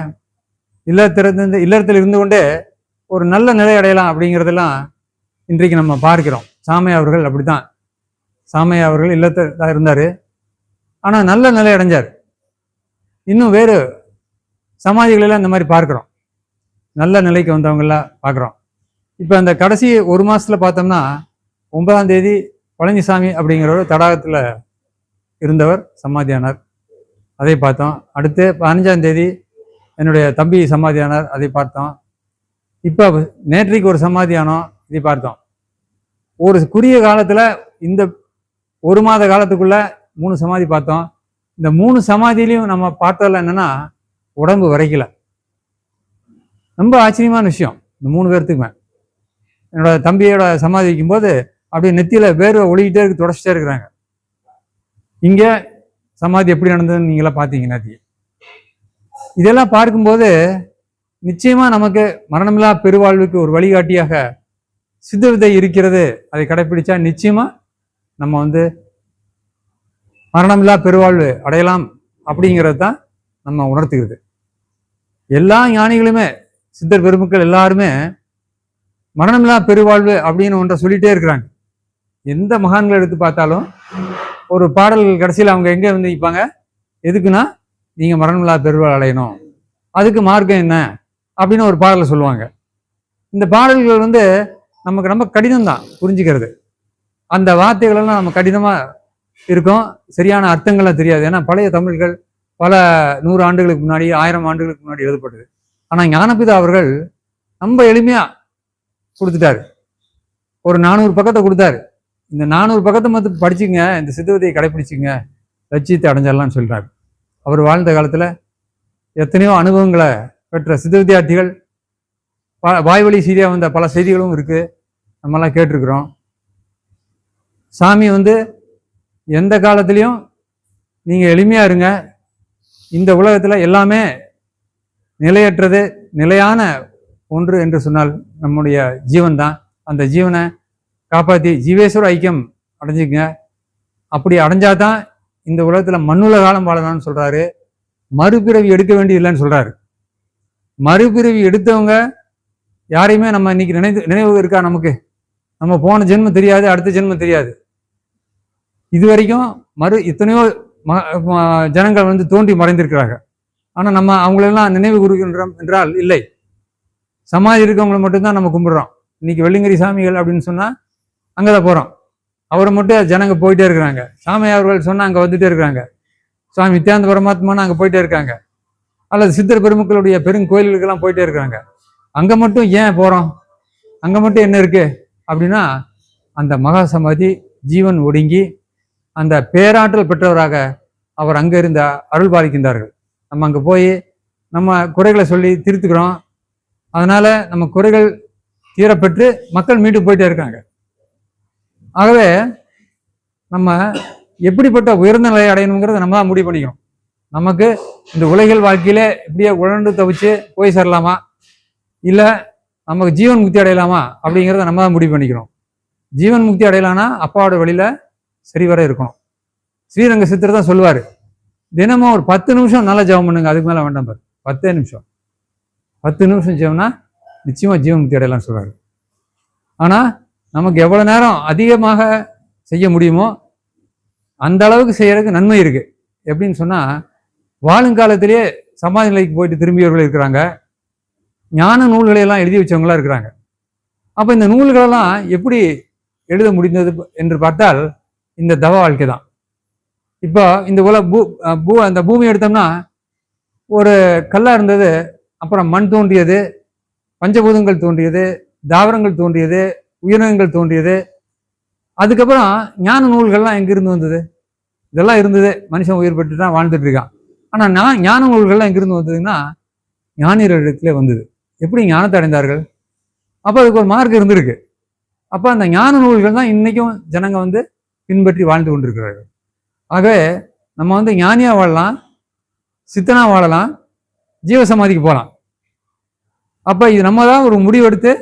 இல்லறத்தில் இருந்து கொண்டே ஒரு நல்ல நிலை அடையலாம் அப்படிங்கிறதெல்லாம் இன்றைக்கு நம்ம பார்க்கிறோம். சாமையா அவர்கள் அப்படித்தான். சாமையா அவர்கள் இல்லத்தில் தான் இருந்தார், ஆனால் நல்ல நிலை அடைஞ்சார். இன்னும் வேறு சமாதிகளெல்லாம் இந்த மாதிரி பார்க்குறோம், நல்ல நிலைக்கு வந்தவங்களாம் பார்க்குறோம். இப்போ அந்த கடைசி ஒரு மாதத்தில் பார்த்தோம்னா 9ஆம் தேதி பழனிசாமி அப்படிங்கிறவர் தடாகத்தில் இருந்தவர் சமாதியானார், அதை பார்த்தோம். அடுத்து 15ஆம் தேதி என்னுடைய தம்பி சமாதியானார், அதை பார்த்தோம். இப்போ நேற்றைக்கு ஒரு சமாதியானோம், இதை பார்த்தோம். ஒரு குறுகிய காலத்தில் இந்த ஒரு மாத காலத்துக்குள்ள 3 சமாதி பார்த்தோம். இந்த 3 சமாதியிலையும் நம்ம பார்த்ததில் என்னன்னா உடம்பு வரைக்கல. ரொம்ப ஆச்சரியமான விஷயம். இந்த 3 பேர்த்துக்குமே என்னோட தம்பியோட சமாதி வைக்கும்போது அப்படியே நெத்தியில வேர்வை ஒழிக்கிட்டே இருக்கு, தொடச்சிட்டே இருக்கிறாங்க. இங்க சமாதி எப்படி நடந்ததுன்னு நீங்களாம் பார்த்தீங்க நேத்தி. இதெல்லாம் பார்க்கும்போது நிச்சயமா நமக்கு மரணமில்லா பெருவாழ்வுக்கு ஒரு வழிகாட்டியாக சித்த வித்தை இருக்கிறது. அதை கடைப்பிடிச்சா நிச்சயமா நம்ம வந்து மரணமில்லா பெருவாழ்வு அடையலாம் அப்படிங்கிறது தான் நம்ம உணர்த்துகிறது. எல்லா ஞானிகளுமே சித்தர் பெருமக்கள் எல்லாருமே மரணமில்லா பெருவாழ்வு அப்படின்னு ஒன்றை சொல்லிட்டே இருக்கிறாங்க. எந்த மகான்களை எடுத்து பார்த்தாலும் ஒரு பாடல் கடைசியில் அவங்க எங்கே வந்து நிற்பாங்க, எதுக்குன்னா நீங்க மரணமில்லா பெருவாழ்வு அடையணும், அதுக்கு மார்க்கம் என்ன அப்படின்னு ஒரு பாடலை சொல்லுவாங்க. இந்த பாடல்கள் வந்து நமக்கு ரொம்ப கடினம் தான் புரிஞ்சுக்கிறது. அந்த வார்த்தைகள் எல்லாம் நம்ம கடினமா இருக்கும், சரியான அர்த்தங்கள்லாம் தெரியாது. ஏன்னா பழைய தமிழ்கள் பல 100 ஆண்டுகளுக்கு முன்னாடி 1000 ஆண்டுகளுக்கு முன்னாடி எழுதப்பட்டது. ஆனா ஞானபிதா அவர்கள் ரொம்ப எளிமையா கொடுத்துட்டாரு. ஒரு 400 பக்கத்தை கொடுத்தாரு. இந்த 400 பக்கத்தை மட்டும் படிச்சுங்க, இந்த சித்தவிதியை கடைபிடிச்சிங்க, லட்சியத்தை அடைஞ்சிடலாம்னு சொல்றாரு. அவர் வாழ்ந்த காலத்துல எத்தனையோ அனுபவங்களை பெற்ற சித்த வித்தியார்த்திகள், வாய்வழி செய்தியா வந்த பல செய்திகளும் இருக்கு, நம்மெல்லாம் கேட்டிருக்கிறோம். சாமி வந்து எந்த காலத்திலையும் நீங்க எளிமையா இருங்க, இந்த உலகத்துல எல்லாமே நிலையற்றது, நிலையான ஒன்று என்று சொன்னால் நம்முடைய ஜீவன் தான். அந்த ஜீவனை காப்பாற்றி ஜீவேஸ்வர ஐக்கியம் அடைஞ்சுங்க. அப்படி அடைஞ்சாதான் இந்த உலகத்துல மண்ணுல காலம் வாழலாம்னு சொல்றாரு. மறுபிறவி எடுக்க வேண்டியதில்லைன்னு சொல்றாரு. மறுபிறவி எடுத்தவங்க யாரையுமே நம்ம இன்னைக்கு நினைவு இருக்கா நமக்கு? நம்ம போன ஜென்மம் தெரியாது, அடுத்த ஜென்மம் தெரியாது. இது வரைக்கும் எத்தனையோ ஜனங்கள் வந்து தோன்றி மறைந்திருக்கிறாங்க. ஆனா நம்ம அவங்களெல்லாம் நினைவு கூறுகின்றோம் என்றால் இல்லை. சமாதி இருக்கவங்களை மட்டும்தான் நம்ம கும்பிடுறோம். இன்னைக்கு வெள்ளிங்கிரி சாமிகள் அப்படின்னு சொன்னா அங்கதான் போறோம். அவரை மட்டும் ஜனங்க போயிட்டே இருக்கிறாங்க. சாமி அவர்கள் சொன்னா அங்க வந்துட்டே இருக்கிறாங்க. சுவாமி நித்யானந்த பரமாத்மான்னு அங்க போயிட்டே இருக்காங்க. அல்லது சித்தர் பெருமக்களுடைய பெருங்கோயில்களுக்கெல்லாம் போயிட்டே இருக்கிறாங்க. அங்க மட்டும் ஏன் போறோம்? அங்க மட்டும் என்ன இருக்கு அப்படின்னா, அந்த மகா சமாதி ஜீவன் ஒடுங்கி அந்த பேராற்றல் பெற்றவராக அவர் அங்க இருந்த அருள் பாலிக்கின்றார்கள். நம்ம அங்க போய் நம்ம குறைகளை சொல்லி திருத்துக்கிறோம். அதனால நம்ம குறைகள் தீரப்பெற்று மக்கள் மீண்டு போயிட்டே இருக்காங்க. ஆகவே நம்ம எப்படிப்பட்ட உயர்ந்த நிலையை அடையணுங்கிறத நம்ம தான் முடிவு பண்ணிக்கணும். நமக்கு இந்த உலகில் வாழ்க்கையிலே இப்படியே உழண்டு தவிச்சு போய் சேரலாமா, இல்லை நமக்கு ஜீவன் முக்தி அடையலாமா அப்படிங்கிறத நம்ம தான் முடிவு பண்ணிக்கணும். ஜீவன் முக்தி அடையலான்னா அப்பாவோட வழியில சரிவர இருக்கணும். ஸ்ரீரங்க சித்தர் தான் சொல்லுவாரு, தினமும் ஒரு 10 நிமிஷம் நல்லா ஜெபம் பண்ணுங்க, அதுக்கு மேல வேண்டாம் பாரு. 10 நிமிஷம் 10 நிமிஷம் ஜெபம்னா நிச்சயமா ஜீவன் முக்தி அடையலாம்னு சொல்றாரு. ஆனா நமக்கு எவ்வளவு நேரம் அதிகமாக செய்ய முடியுமோ அந்த அளவுக்கு செய்யறதுக்கு நன்மை இருக்கு. எப்படின்னு சொன்னா, வாழுங்காலத்திலேயே சமாதி நிலைக்கு போயிட்டு திரும்பியவர்கள் இருக்கிறாங்க, ஞான நூல்களை எல்லாம் எழுதி வச்சவங்களா இருக்கிறாங்க. அப்ப இந்த நூல்களெல்லாம் எப்படி எழுத முடிந்தது என்று பார்த்தால் இந்த தவ வாழ்க்கை தான். இப்போ இந்த அந்த பூமி எடுத்தோம்னா ஒரு கல்லா இருந்தது, அப்புறம் மண் தோன்றியது, பஞ்சபூதங்கள் தோன்றியது, தாவரங்கள் தோன்றியது, உயிரினங்கள் தோன்றியது. அதுக்கப்புறம் ஞான நூல்கள்லாம் எங்கிருந்து வந்தது? இதெல்லாம் இருந்தது, மனுஷன் உயிர் பெற்று தான் வாழ்ந்துட்டு இருக்கான். ஆனா ஞான நூல்கள்லாம் எங்கிருந்து வந்ததுன்னா ஞானியரிடத்துல வந்தது. எப்படி ஞானத்தை அடைந்தார்கள்? அப்போ அதுக்கு ஒரு மார்க்கம் இருந்திருக்கு. அப்போ அந்த ஞான நூல்கள் தான் இன்னைக்கும் ஜனங்க வந்து பின்பற்றி வாழ்ந்து கொண்டிருக்கிறார்கள். ஆகவே நம்ம வந்து ஞானியா வாழலாம், சித்தனா வாழலாம், ஜீவசமாதிக்கு போகலாம். அப்போ இது நம்ம தான் ஒரு முடிவெடுத்து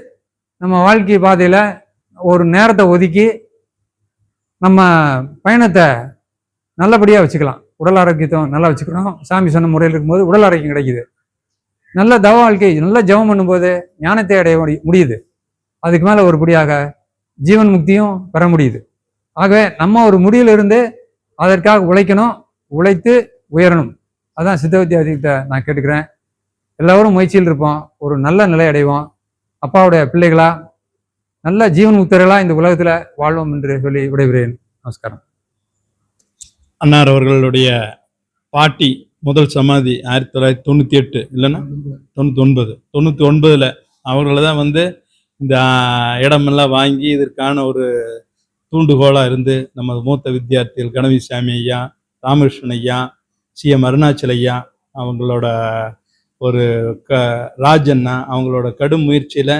நம்ம வாழ்க்கை பாதையில ஒரு நேரத்தை ஒதுக்கி நம்ம பயணத்தை நல்லபடியாக வச்சுக்கலாம். உடல் ஆரோக்கியத்தை நல்லா வச்சுக்கிறோம். சாமி சொன்ன முறையில் இருக்கும்போது உடல் ஆரோக்கியம் கிடைக்குது. நல்ல தவ வாழ்க்கை, நல்ல ஜெபம் பண்ணும்போது ஞானத்தை அடைய முடியுது. அதுக்கு மேலே ஒருபடியாக ஜீவன் முக்தியும் பெற முடியுது. ஆகவே நம்ம ஒரு முடிவிலிருந்து அதற்காக உழைக்கணும், உழைத்து உயரணும். அதான் சித்த வித்தியாசத்தை நான் கேட்டுக்கிறேன். எல்லோரும் முயற்சியில் இருப்போம், ஒரு நல்ல நிலை அடைவோம், அப்பாவுடைய பிள்ளைகளா நல்ல ஜீவன் முக்தர்களா இந்த உலகத்துல வாழ்வோம் என்று சொல்லி விடைபெறுகிறேன். நமஸ்காரம். அன்னார் அவர்களுடைய பாட்டி முதல் சமாதி 1998 இல்லைன்னா 99 அவர்களை தான் வந்து இந்த இடமெல்லாம் வாங்கி இதற்கான ஒரு தூண்டுகோலா இருந்து நமது மூத்த வித்தியார்த்திகள் கணவிசாமி ஐயா, ராமகிருஷ்ணன் ஐயா, CM அருணாச்சல் ஐயா அவங்களோட ஒரு ராஜண்ணா அவங்களோட கடும் முயற்சியில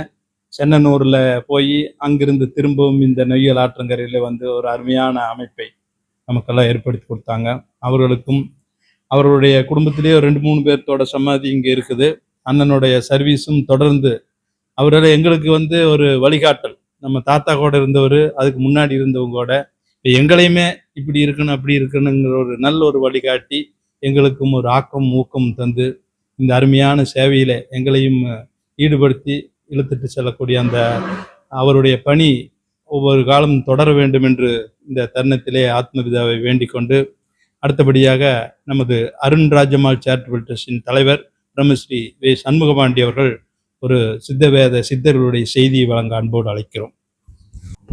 சென்னனூர்ல போய் அங்கிருந்து திரும்பவும் இந்த நொய்யல் ஆற்றங்கரையில வந்து ஒரு அருமையான அமைப்பை நமக்கெல்லாம் ஏற்படுத்தி கொடுத்தாங்க. அவர்களுக்கும் அவர்களுடைய குடும்பத்திலேயே 2-3 பேர்த்தோட சமாதி இங்கே இருக்குது. அண்ணனுடைய சர்வீஸும் தொடர்ந்து அவரால் எங்களுக்கு வந்து ஒரு வழிகாட்டல். நம்ம தாத்தா கூட இருந்தவர், அதுக்கு முன்னாடி இருந்தவங்க கூட இப்போ எங்களையுமே இப்படி இருக்கணும் அப்படி இருக்கணுங்கிற ஒரு நல்ல ஒரு வழிகாட்டி, எங்களுக்கும் ஒரு ஆக்கம் ஊக்கம் தந்து இந்த அருமையான சேவையில எங்களையும் ஈடுபடுத்தி இழுத்துட்டு செல்லக்கூடிய அந்த அவருடைய பணி ஒவ்வொரு காலம் தொடர வேண்டும் என்று இந்த தருணத்திலே ஆத்மபிதாவை வேண்டிக் கொண்டு, அடுத்தபடியாக நமது அருண் ராஜம்மாள் சேரிட்டபிள் ட்ரஸ்டின் தலைவர் பிரம்மஸ்ரீ வே சண்முகபாண்டி அவர்கள் ஒரு சித்தவேத சித்தர்களுடைய செய்தியை வழங்க அன்போடு அழைக்கிறோம்.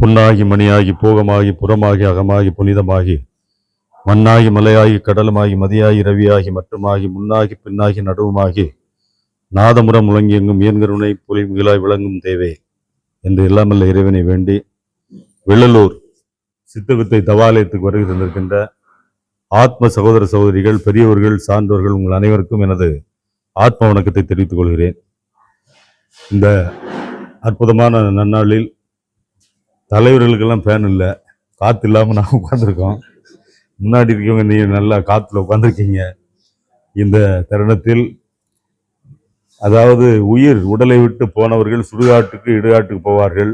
புண்ணாகி மணியாகி போகமாகி புறமாகி அகமாகி புனிதமாகி மண்ணாகி மலையாகி கடலுமாகி மதியாகி ரவியாகி மற்றுமாகி முன்னாகி பின்னாகி நடுவுமாகி நாதமுறம் முழங்கி எங்கும் இயன்கருணை புலி முகிலாய் விளங்கும் தேவே என்று எல்லாமல்ல இறைவனை வேண்டி, வெள்ளலூர் சித்தவித்தை தவாலயத்துக்கு வருகை தந்திருக்கின்ற ஆத்ம சகோதர சகோதரிகள், பெரியவர்கள், சான்றோர்கள், உங்கள் அனைவருக்கும் எனது ஆத்ம வணக்கத்தை தெரிவித்துக் கொள்கிறேன். இந்த அற்புதமான நன்னாளில் தலைவர்களுக்கெல்லாம் ஃபேன் இல்லை, காற்று இல்லாமல் நான் உட்காந்துருக்கோம். முன்னாடி இருக்கவங்க நீங்கள் நல்லா காற்றுல உட்காந்துருக்கீங்க. இந்த தருணத்தில் அதாவது உயிர் உடலை விட்டு போனவர்கள் சுடுகாட்டுக்கு இடுகாட்டுக்கு போவார்கள்.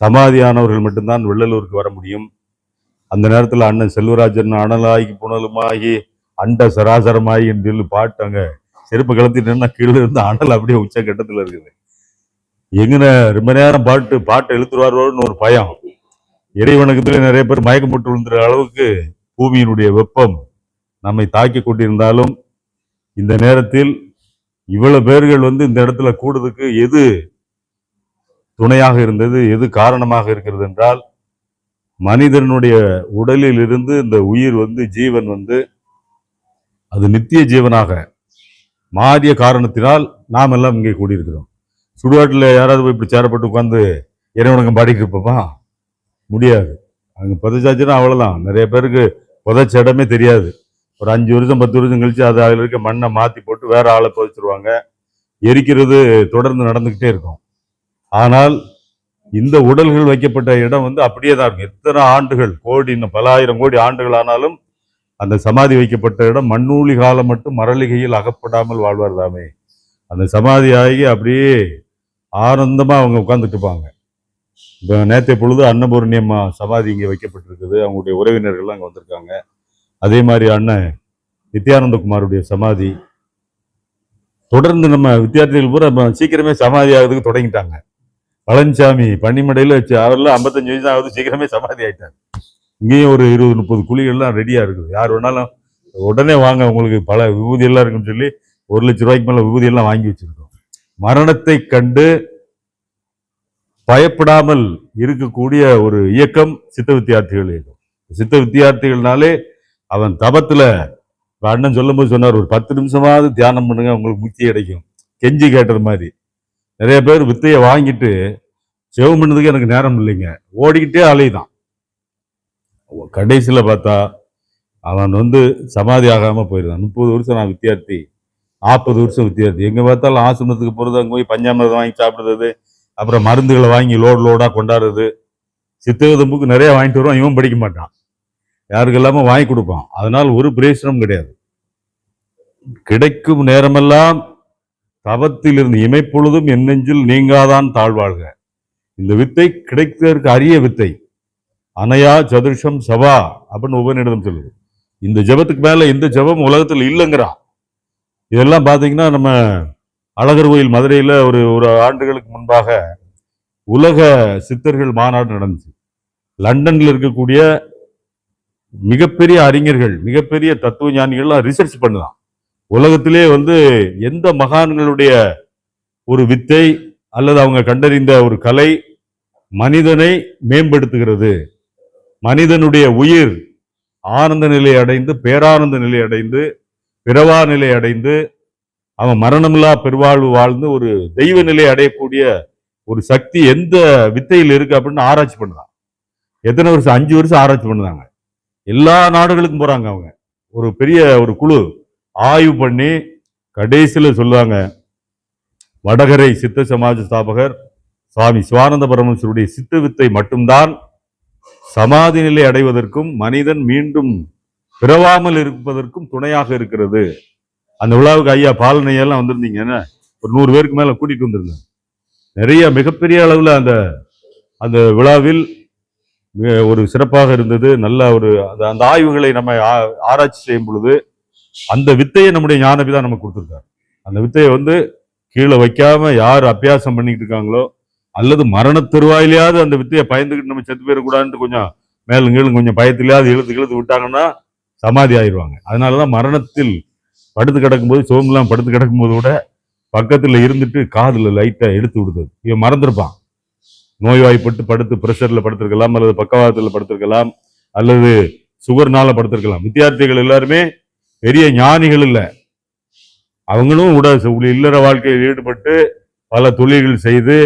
சமாதியானவர்கள் மட்டும்தான் வெள்ளலூருக்கு வர முடியும். அந்த நேரத்தில் அண்ணன் செல்வராஜன் அனலாகி புனலுமாகி அண்ட சராசரமாகி என்று சொல்லி பாட்டு அங்கே செருப்பு கலத்திட்டு கீழே இருந்து அனல் அப்படியே உச்ச கட்டத்தில் இருக்குது. எங்கன ரொம்ப நேரம் பாட்டை இழுத்துருவாரோன்னு ஒரு பயம். இறைவணக்கத்துல நிறைய பேர் மயக்கம் போட்டு விழுந்துற அளவுக்கு பூமியினுடைய வெப்பம் நம்மை தாக்கி கொண்டிருந்தாலும், இந்த நேரத்தில் இவ்வளவு பேர்கள் இந்த இடத்துல கூடுறதுக்கு எது துணையாக இருந்தது, எது காரணமாக இருக்கிறது என்றால், மனிதனுடைய உடலில் இருந்து இந்த உயிர் ஜீவன் அது நித்திய ஜீவனாக மாறிய காரணத்தினால் நாம் எல்லாம் இங்கே கூடியிருக்கிறோம். சுடுகாட்டில் யாராவது போய் இப்படி சேரப்பட்டு உட்காந்து இறைவனுக்கு பாடிட்டு இருப்போமா? முடியாது. அங்கே புதைச்சாச்சுன்னா அவ்வளோதான். நிறைய பேருக்கு புதைச்ச இடமே தெரியாது. ஒரு 5 வருஷம் 10 வருஷம் கழிச்சு அது அதில் இருக்க மண்ணை மாற்றி போட்டு வேற ஆளை புதைச்சிருவாங்க. எரிக்கிறது தொடர்ந்து நடந்துக்கிட்டே இருக்கும். ஆனால் இந்த உடல்கள் வைக்கப்பட்ட இடம் அப்படியே தான் இருக்கும். எத்தனை ஆண்டுகள், கோடி, இன்னும் பல ஆயிரம் கோடி ஆண்டுகள் ஆனாலும் அந்த சமாதி வைக்கப்பட்ட இடம் மண்ணூழி காலம் மட்டும் மரளிகையில் அகப்படாமல் வாழ்வார்தாமே. அந்த சமாதி ஆகி அப்படியே ஆனந்தமா அவங்க உட்கார்ந்துட்டு இருப்பாங்க. இப்போ நேற்றைய பொழுது அன்னபூரணி அம்மா சமாதி இங்கே வைக்கப்பட்டிருக்குது. அவங்களுடைய உறவினர்கள்லாம் அங்கே வந்திருக்காங்க. அதே மாதிரி அண்ணன் நித்யானந்தகுமாருடைய சமாதி தொடர்ந்து நம்ம வித்தியார்த்திகள் பூரா சீக்கிரமே சமாதி ஆகுறதுக்கு தொடங்கிட்டாங்க. பழனிசாமி பனிமடையில் வச்சு அவரெல்லாம் 55 வயசு ஆகுது, சீக்கிரமே சமாதி ஆயிட்டாங்க. இங்கேயும் ஒரு 20-30 குழிகள்லாம் ரெடியா இருக்குது. யார் வேணாலும் உடனே வாங்க, உங்களுக்கு பல விபூதி எல்லாம் இருக்குன்னு சொல்லி 1 லட்சம் ரூபாய்க்கு மேல விபூதி எல்லாம் வாங்கி வச்சிருக்கோம். மரணத்தை கண்டு பயப்படாமல் இருக்கக்கூடிய ஒரு இயக்கம் சித்த வித்தியார்த்திகள் இயக்கம். சித்த வித்தியார்த்திகள்னாலே அவன் தபத்துல அண்ணன் சொல்லும் போது சொன்னார், ஒரு 10 நிமிஷமாவது தியானம் பண்ணுங்க, உங்களுக்கு முக்தி கிடைக்கும். கெஞ்சி கேட்டது மாதிரி நிறைய பேர் வித்தையை வாங்கிட்டு செவம் பண்ணதுக்கு எனக்கு நேரம் இல்லைங்க, ஓடிக்கிட்டே அலைதான். கடைசியில பார்த்தா அவன் சமாதி ஆகாம போயிருந்தான். 30 வருஷம் நான் வித்தியார்த்தி, 40 வருஷம் வித்தியார்த்தி. எங்க பார்த்தாலும் ஆசிரமத்துக்கு போறது, அங்கே போய் பஞ்சாமிரதம் வாங்கி சாப்பிடுறது, அப்புறம் மருந்துகளை வாங்கி லோடா கொண்டாடுறது. சித்தவிதம்புக்கு நிறைய வாங்கிட்டு வருவான், இவன் படிக்க மாட்டான், யாருக்கு இல்லாம வாங்கி கொடுப்பான். அதனால் ஒரு பிரயோஜனம் கிடையாது. கிடைக்கும் நேரமெல்லாம் தவத்தில் இருந்து இமைப்பொழுதும் என் நெஞ்சில் நீங்காதான் தாழ்வாழ்க. இந்த வித்தை கிடைத்ததற்கு அரிய வித்தை. அனையா சதுர்ஷம் சபா அப்படின்னு உபநிடதம் சொல்லுது. இந்த ஜபத்துக்கு மேல எந்த ஜபம் உலகத்தில் இல்லைங்கிறான். இதெல்லாம் பாத்தீங்கன்னா நம்ம அழகர் கோயில் மதுரையில ஒரு ஆண்டுகளுக்கு முன்பாக உலக சித்தர்கள் மாநாடு நடந்துச்சு. லண்டன்ல இருக்கக்கூடிய மிகப்பெரிய அறிஞர்கள், மிகப்பெரிய தத்துவ ஞானிகள்லாம் ரிசர்ச் பண்ணுதான். உலகத்திலே எந்த மகான்களுடைய ஒரு வித்தை அல்லது அவங்க கண்டறிந்த ஒரு கலை மனிதனை மேம்படுத்துகிறது, மனிதனுடைய உயிர் ஆனந்த நிலை அடைந்து, பேரானந்த நிலை அடைந்து, பிறவா நிலை அடைந்து, அவன் மரணமில்லா பெருவாழ்வு வாழ்ந்து ஒரு தெய்வ நிலை அடையக்கூடிய ஒரு சக்தி எந்த வித்தையில் இருக்கு அப்படின்னு ஆராய்ச்சி பண்ணுறான். எத்தனை வருஷம்? 5 வருஷம் ஆராய்ச்சி பண்ணுறாங்க. எல்லா நாடுகளுக்கும் போறாங்க. அவங்க ஒரு பெரிய ஒரு குழு ஆய்வு பண்ணி கடைசியில சொல்லுவாங்க, வடகரை சித்த சமாஜ ஸ்தாபகர் சுவாமி சிவானந்த பரமஹம்சருடைய சித்த வித்தை மட்டும்தான் சமாதி நிலை அடைவதற்கும் மனிதன் மீண்டும் பிறவாமல் இருப்பதற்கும் துணையாக இருக்கிறது. அந்த விழாவுக்கு ஐயா பாலனையெல்லாம் வந்திருந்தீங்கன்னா ஒரு 100 பேருக்கு மேல கூட்டிட்டு வந்திருந்தேன். நிறைய மிகப்பெரிய அளவுல அந்த விழாவில் ஒரு சிறப்பாக இருந்தது. நல்ல ஒரு அந்த ஆய்வுகளை நம்ம ஆராய்ச்சி செய்யும் பொழுது அந்த வித்தையை நம்முடைய ஞானபிதா நமக்கு கொடுத்துருக்காரு. அந்த வித்தையை வந்து கீழே வைக்காம யார் அபியாசம் பண்ணிட்டு இருக்காங்களோ, அல்லது மரண தருவாயிலையாவது அந்த வித்தையை பயந்துக்கிட்டு நம்ம செத்து போயிடக்கூடாதுன்னு கொஞ்சம் மேலும் கீழும் கொஞ்சம் பயத்திலேயாவது இழுத்து விட்டாங்கன்னா சமாதி ஆயிடுவாங்க. அதனாலதான் மரணத்தில் படுத்து கிடக்கும்போது, சோம்பெல்லாம் படுத்து கிடக்கும்போது கூட பக்கத்துல இருந்துட்டு காதுல லைட்டா எடுத்து விடுது. இவன் மறந்துருப்பான். நோய்வாய்ப்பட்டு படுத்து பிரஷர்ல படுத்திருக்கலாம், அல்லது பக்கவாதத்துல படுத்திருக்கலாம், அல்லது சுகர்னால படுத்திருக்கலாம். வித்தியார்த்திகள் எல்லாருமே பெரிய ஞானிகள் இல்லை. அவங்களும் இல்லற வாழ்க்கையில் ஈடுபட்டு பல தொழில்கள் செய்து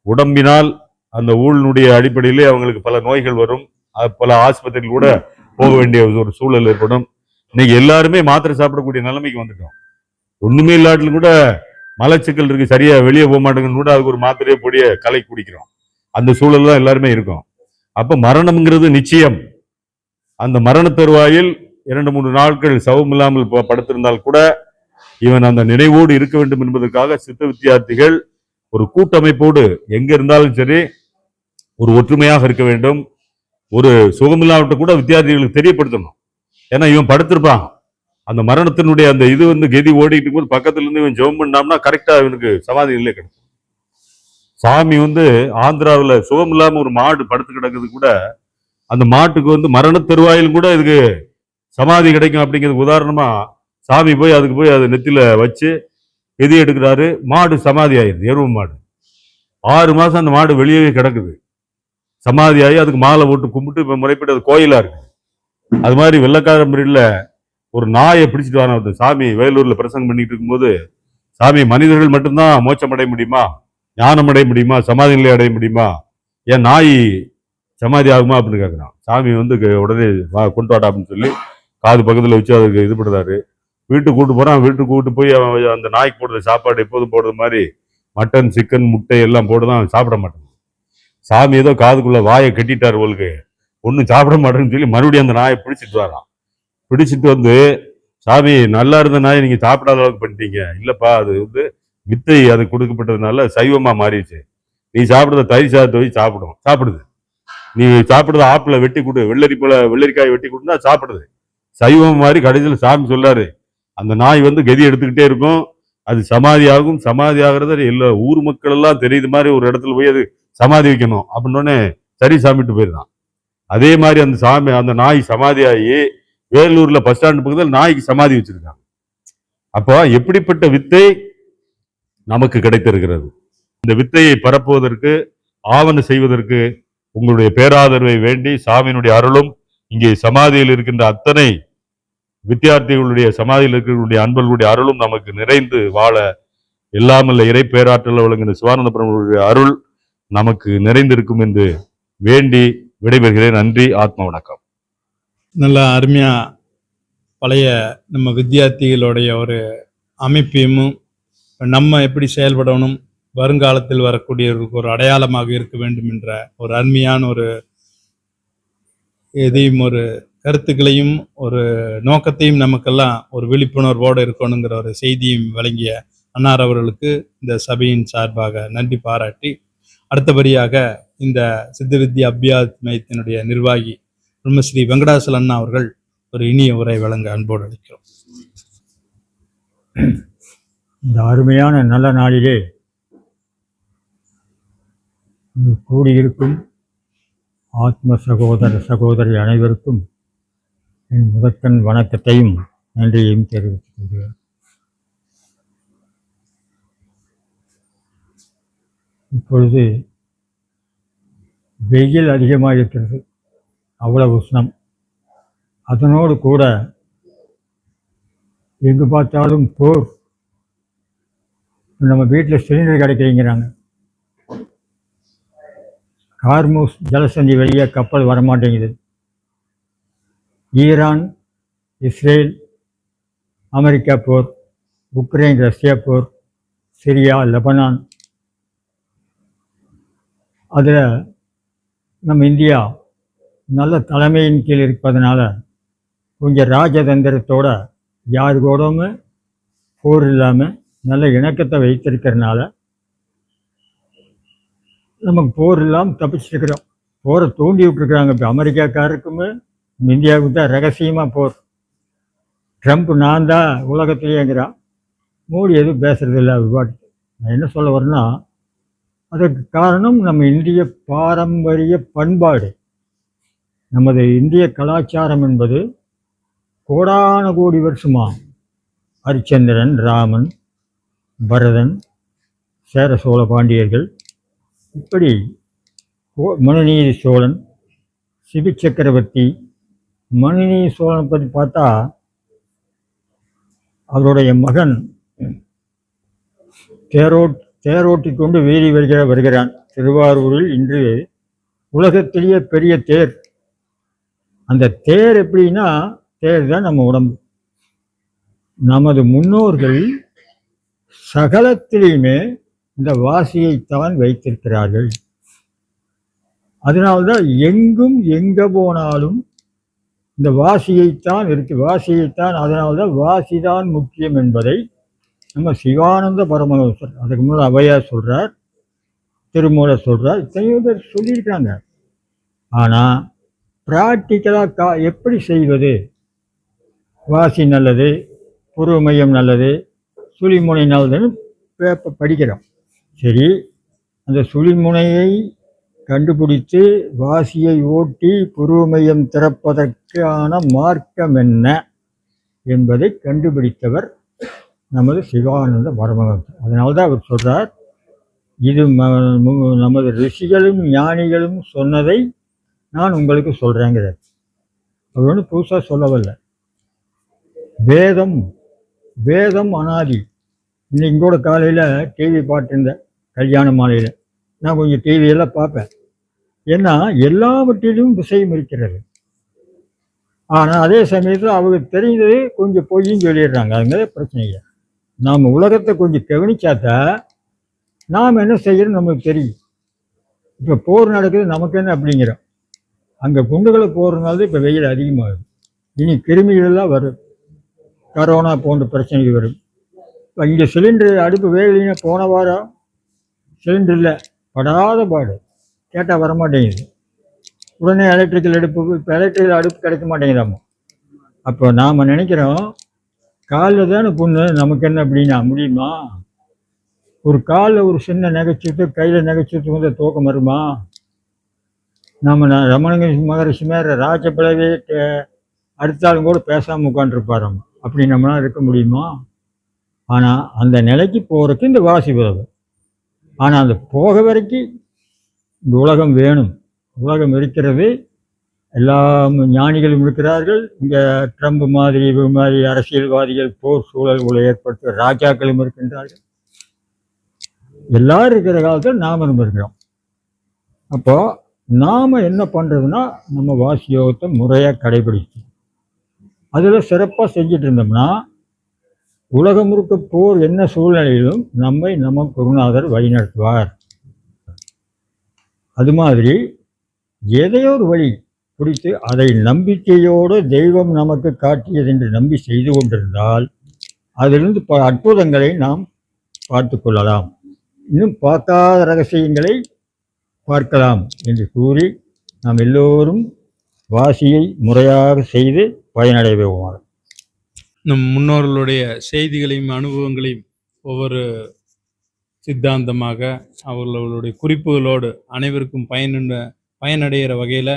உடம்பினால் அந்த ஊழலுடைய அடிப்படையிலே அவங்களுக்கு பல நோய்கள் வரும். பல ஆஸ்பத்திரியில் கூட போக வேண்டிய ஒரு சூழல் ஏற்படும். இன்னைக்கு எல்லாருமே மாத்திரை சாப்பிடக்கூடிய நிலைமைக்கு வந்துட்டோம். ஒண்ணுமே இல்லாட்டிலும் கூட மலச்சிக்கல் இருக்கு, சரியா வெளியே போக மாட்டேங்குன்னு கூட அதுக்கு ஒரு மாத்திரையை பொடிய கலை குடிக்கிறோம். அந்த சூழல் தான் எல்லாருமே இருக்கும். அப்ப மரணம்ங்கிறது நிச்சயம். அந்த மரண தருவாயில் 2-3 நாட்கள் சவம் இல்லாமல் படுத்திருந்தால் கூட இவன் அந்த நினைவோடு இருக்க வேண்டும் என்பதற்காக சித்த வித்தியார்த்திகள் ஒரு கூட்டமைப்போடு எங்க இருந்தாலும் சரி ஒரு ஒற்றுமையாக இருக்க வேண்டும். ஒரு சுகமில்லாவிட்ட கூட வித்தியார்த்திகளுக்கு தெரியப்படுத்தணும். ஏன்னா இவன் படுத்திருப்பான், அந்த மரணத்தினுடைய அந்த இது வந்து கெதி ஓடிட்டு போது பக்கத்துல இருந்து இவன் ஜெபம் பண்ணாம்னா கரெக்டா இவனுக்கு சமாதி நிலை கிடைக்கும். சாமி வந்து ஆந்திராவில் சுகம் இல்லாம ஒரு மாடு படுத்து கிடக்குது கூட அந்த மாட்டுக்கு வந்து மரண தருவாயிலும் கூட இதுக்கு சமாதி கிடைக்கும். அப்படிங்கிறதுக்கு உதாரணமா சாமி போய் அதுக்கு போய் அதை நெத்தில வச்சு எதி எடுக்கிறாரு, மாடு சமாதி ஆயிடுது. எருவு மாடு 6 மாசம் அந்த மாடு வெளியே கிடக்குது, சமாதி ஆகி அதுக்கு மாலை போட்டு கும்பிட்டு இப்ப முறைப்பட்டு அது கோயிலா இருக்கு. அது மாதிரி வெள்ளக்கார முறையில் ஒரு நாயை பிடிச்சிட்டு வர சாமி வேலூர்ல பிரசங்கம் பண்ணிட்டு இருக்கும்போது, சாமி மனிதர்கள் மட்டும்தான் மோட்சம் அடைய முடியுமா, ஞானம் அடைய முடியுமா, சமாதி நிலை அடைய முடியுமா, ஏன் நாய் சமாதி ஆகுமா அப்படின்னு கேட்கிறான். சாமி வந்து உடனே கொண்டு வாடா அப்படின்னு சொல்லி காது பக்கத்துல வச்சு அதுக்கு இது பண்ணுறாரு. வீட்டுக்கு கூட்டு போறான். வீட்டுக்கு கூட்டு போய் அந்த நாய்க்கு போடுறது சாப்பாடு எப்போதும் போடுறது மாதிரி மட்டன், சிக்கன், முட்டை எல்லாம் போடுதான், சாப்பிட மாட்டேன். சாமி ஏதோ காதுக்குள்ள வாயை கட்டிட்டார் உங்களுக்கு, ஒன்றும் சாப்பிட மாட்டேன்னு சொல்லி மறுபடியும் அந்த நாயை பிடிச்சிட்டு வரான். பிடிச்சிட்டு வந்து, சாமி நல்லா இருந்த நாயை நீங்க சாப்பிடாத அளவுக்கு பண்ணிட்டீங்க. இல்லப்பா, அது வந்து வித்தை அது கொடுக்கப்பட்டதுனால சைவமா மாறிடுச்சு. நீ சாப்பிடுறத தயிர் சாதத்தை வச்சு சாப்பிடுது. நீ சாப்பிடுறத ஆப்பிள வெட்டி கொடு, வெள்ளரிக்காய் வெட்டி கொடுத்தா சாப்பிடுது. சைவம் மாதிரி கடைசியில் சாமி சொல்லாரு, அந்த நாய் வந்து கதி எடுத்துக்கிட்டே இருக்கும், அது சமாதி ஆகும். சமாதி ஆகுறத எல்லா ஊர் மக்கள் எல்லாம் தெரியுது மாதிரி ஒரு இடத்துல போய் அது சமாதி வைக்கணும் அப்படின்னு சரி சாமிட்டு போயிருந்தான். அதே மாதிரி அந்த நாய் சமாதி ஆகி வேலூர்ல பஸ் ஸ்டாண்டு பக்கத்தில் நாய்க்கு சமாதி வச்சிருக்காங்க. அப்போ எப்படிப்பட்ட வித்தை நமக்கு கிடைத்திருக்கிறது. இந்த வித்தையை பரப்புவதற்கு, ஆவண செய்வதற்கு உங்களுடைய பேராதரவை வேண்டி சாமியினுடைய அருளும், இங்கே சமாதியில் இருக்கின்ற அத்தனை வித்தியார்த்திகளுடைய சமாதியில் இருக்கிற அன்பர்களுடைய அருளும் நமக்கு நிறைந்து வாழ எல்லாமல்ல இறை பேராற்றல் வழங்குகிற சிவானந்த பிரபுடைய அருள் நமக்கு நிறைந்திருக்கும் என்று வேண்டி விடைபெறுகிறேன். நன்றி. ஆத்ம வணக்கம். நல்லா அருமையா பழைய நம்ம வித்தியார்த்திகளுடைய ஒரு அமைப்பையும் நம்ம எப்படி செயல்படணும், வருங்காலத்தில் வரக்கூடியவர்களுக்கு ஒரு அடையாளமாக இருக்க வேண்டும் என்ற ஒரு அருமையான ஒரு எதையும் ஒரு கருத்துக்களையும் ஒரு நோக்கத்தையும் நமக்கெல்லாம் ஒரு விழிப்புணர்வோடு இருக்கணுங்கிற ஒரு செய்தியும் வழங்கிய அன்னார் அவர்களுக்கு இந்த சபையின் சார்பாக நன்றி பாராட்டி, அடுத்தபடியாக இந்த சித்த வித்யா அபியாஸ் மையத்தினுடைய நிர்வாகி பிரம்மஸ்ரீ வெங்கடாசல அண்ணா அவர்கள் ஒரு இனிய உரை வழங்க அன்போடு அளிக்கிறோம். இந்த அருமையான நல்ல நாளிலே கூடியிருக்கும் ஆத்ம சகோதர சகோதரி அனைவருக்கும் என் முதற்கண் வணக்கத்தையும் நன்றியையும் தெரிவித்துக் கொள்கிறேன். இப்பொழுது வெயில் அதிகமாக இருக்கிறது, அவ்வளவு உஷ்ணம். அதனோடு கூட எங்கு பார்த்தாலும் போர். நம்ம வீட்டில் சிலிண்டர் கிடைக்கிறீங்கிறாங்க. ஹார்மூஸ் ஜலசந்தி வழியாக கப்பல் வரமாட்டேங்குது. ஈரான், இஸ்ரேல், அமெரிக்கா போர், உக்ரைன், ரஷ்யா போர், சிரியா, லெபனான். அதில் நம்ம இந்தியா நல்ல தலைமையின் கீழ் இருப்பதனால கொஞ்சம் ராஜதந்திரத்தோட யாரு கூடவுமே போர் இல்லாமல் நல்ல இணக்கத்தை வைத்திருக்கிறதுனால நமக்கு போர் இல்லாமல் தப்பிச்சிருக்கிறோம். போரை தூண்டி விட்டுருக்குறாங்க. இப்போ அமெரிக்காக்காருக்குமே இந்தியாவுக்கு தான் ரகசியமாக போர். ட்ரம்ப் நான் தான் உலகத்திலேங்கிறான், மோடி எதுவும் பேசுறது இல்லை விவாட்டு. நான் என்ன சொல்ல வரேன்னா, அதற்கு காரணம் நம்ம இந்திய பாரம்பரிய பண்பாடு. நமது இந்திய கலாச்சாரம் என்பது கோடான கோடி வருஷமா ஹரிச்சந்திரன், ராமன், பரதன், சேர சோழ பாண்டியர்கள், இப்படி மனுநீதி சோழன், சிபி சக்கரவர்த்தி. மனுநீதி சோழனை பற்றி பார்த்தா அவருடைய மகன் தேரோட்டி கொண்டு வீதி வருகிறான். திருவாரூரில் இன்று உலகத்திலேயே பெரிய தேர். அந்த தேர் எப்படின்னா, தேர் தான் நம்ம உடம்பு. நமது முன்னோர்கள் சகலத்திலையுமே இந்த வாசியைத்தான் வைத்திருக்கிறார்கள். அதனால்தான் எங்கும் எங்க போனாலும் இந்த வாசியைத்தான் இருக்கு, வாசியைத்தான். அதனால்தான் வாசிதான் முக்கியம் என்பதை நம்ம சிவானந்த பரமஹம்சர், அதுக்கு முன்னாடி அவையார் சொல்றார், திருமூலர் சொல்றார், இத்தனையோ பேர் சொல்லியிருக்காங்க. ஆனால் ப்ராக்டிக்கலாக எப்படி செய்வது? வாசி நல்லது, புருவ மையம் நல்லது, சுழிமுனை நல்லதுன்னு படிக்கிறோம். சரி, அந்த சுழிமுனையை கண்டுபிடித்து வாசியை ஓட்டி புருவ மையம் திறப்பதற்கான மார்க்கம் என்ன என்பதை கண்டுபிடித்தவர் நமது சிவானந்த பரமஹம்சர். அதனால்தான் அவர் சொல்றார், இது நமது ரிஷிகளும் ஞானிகளும் சொன்னதை நான் உங்களுக்கு சொல்றேங்கிறார். அவர் ஒன்றும் புதுசாக சொல்லவில்லை. வேதம் வேதம் அனாதி. இன்னைக்கு கூட காலையில் டிவி பார்த்துருந்தேன், கல்யாண மாலையில். நான் கொஞ்சம் டிவியெல்லாம் பார்ப்பேன். ஏன்னா எல்லாவற்றிலும் விஷயம் இருக்கிறது. ஆனால் அதே சமயத்தில் அவங்க தெரிஞ்சது கொஞ்சம் பொய்யும் சொல்லிடுறாங்க. அதுங்கிறத பிரச்சனை இல்லை. நாம் உலகத்தை கொஞ்சம் கவனிச்சாத்தா நாம் என்ன செய்யணும் நமக்கு தெரியும். இப்போ போர் நடக்குது, நமக்கு என்ன அப்படிங்கிறோம். அங்கே குண்டுகளை போடுறதுனால இப்போ வெயில் அதிகமாகுது. இனி கிருமிகளெல்லாம் வரும், கரோனா போன்ற பிரச்சனைகள் வரும். இப்போ இங்கே சிலிண்டர் அடுப்பு வேகலைன்னா, போன வாரம் சிலிண்டர் இல்லை, படாத பாடு, கேட்டால் வரமாட்டேங்குது. உடனே எலக்ட்ரிக்கல் அடுப்பு, இப்போ எலக்ட்ரிக்கல் அடுப்பு கிடைக்க மாட்டேங்குதாமோ. அப்போ நாம் நினைக்கிறோம் காலில் தானே புண்ணு, நமக்கு என்ன அப்படின்னா முடியுமா? ஒரு காலில் ஒரு சின்ன நகைச்சிட்டு கையில் நகைச்சிட்டு வந்து தூக்கம் வருமா? நம்ம ரமண மகரிஷி மேலே ராஜபிளவே அடுத்தாலும் கூட பேசாமல் உட்காந்துருப்பாராம். அப்படி நம்மளால் இருக்க முடியுமா? ஆனால் அந்த நிலைக்கு போகிறதுக்கு இந்த வாசி உதவும். ஆனால் அந்த போக வரைக்கும் இந்த உலகம் வேணும். உலகம் இருக்கிறது, எல்லா ஞானிகளும் இருக்கிறார்கள். இங்கே ட்ரம்ப் மாதிரி மாதிரி அரசியல்வாதிகள் போர் சூழல்களை ஏற்படுத்த ராஜாக்களும் இருக்கின்றார்கள். எல்லாரும் இருக்கிற காலத்தில் நாம் இருக்கிறோம். அப்போ நாம் என்ன பண்ணுறதுன்னா, நம்ம வாசி யோகத்தை முறையாக கடைபிடிச்சு அதில் சிறப்பாக செஞ்சுட்டு இருந்தோம்னா, உலகம் முழுக்க போர் என்ன சூழ்நிலையிலும் நம்மை நம்ம குருநாதர் வழிநடத்துவார். அது மாதிரி எதையோ ஒரு வழி பிடித்து அதை நம்பிக்கையோடு தெய்வம் நமக்கு காட்டியது என்று நம்பி செய்து கொண்டிருந்தால் அதிலிருந்து அற்புதங்களை நாம் பார்த்து கொள்ளலாம். இன்னும் பார்க்காத ரகசியங்களை பார்க்கலாம் என்று கூறி நாம் எல்லோரும் வாசியை முறையாக செய்து பயனடைவோம். நம் முன்னோர்களுடைய செய்திகளையும் அனுபவங்களையும் ஒவ்வொரு சித்தாந்தமாக அவர்களுடைய குறிப்புகளோடு அனைவருக்கும் பயனடைகிற வகையில்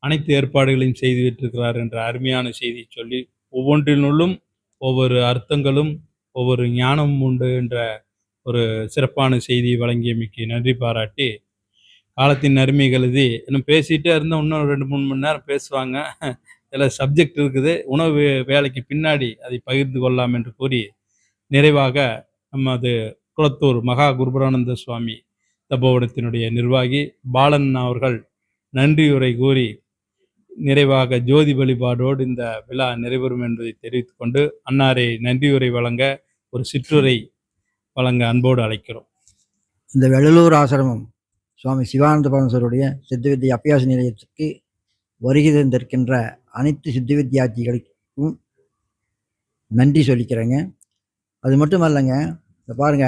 அனைத்து ஏற்பாடுகளையும் செய்து விட்டிருக்கிறார் என்ற அருமையான செய்தி சொல்லி, ஒவ்வொன்றினுள்ளும் ஒவ்வொரு அர்த்தங்களும் ஒவ்வொரு ஞானமும் உண்டு என்ற ஒரு சிறப்பான செய்தியை வழங்கியமைக்கு நன்றி பாராட்டி, காலத்தின் அருமை கருதி இன்னும் பேசிகிட்டே இருந்தால் இன்னும் 2-3 மணி நேரம் பேசுவாங்க. இதில் சப்ஜெக்ட் இருக்குது, உணவு வேலைக்கு பின்னாடி அதை பகிர்ந்து கொள்ளலாம் என்று கூறி நிறைவாக நமது குளத்தூர் மகா குருபரானந்த சுவாமி தபோவனத்தினுடைய நிர்வாகி பாலன் அவர்கள் நன்றியுரை கூறி நிறைவாக ஜோதி வழிபாடோடு இந்த விழா நிறைவேறும் என்பதை தெரிவித்துக் கொண்டு அன்னாரை நன்றியுரை வழங்க ஒரு சிற்றுரை வழங்க அன்போடு அழைக்கிறோம். இந்த வெள்ளலூர் ஆசிரமம் சுவாமி சிவானந்த பரமேஸ்வருடைய சித்த வித்யா அபியாச நிலையத்துக்கு வருகை தந்திருக்கின்ற அனைத்து சித்த வித்யார்த்திகளுக்கும் நன்றி சொல்லிக்கிறேங்க. அது மட்டும் இல்லைங்க, பாருங்க,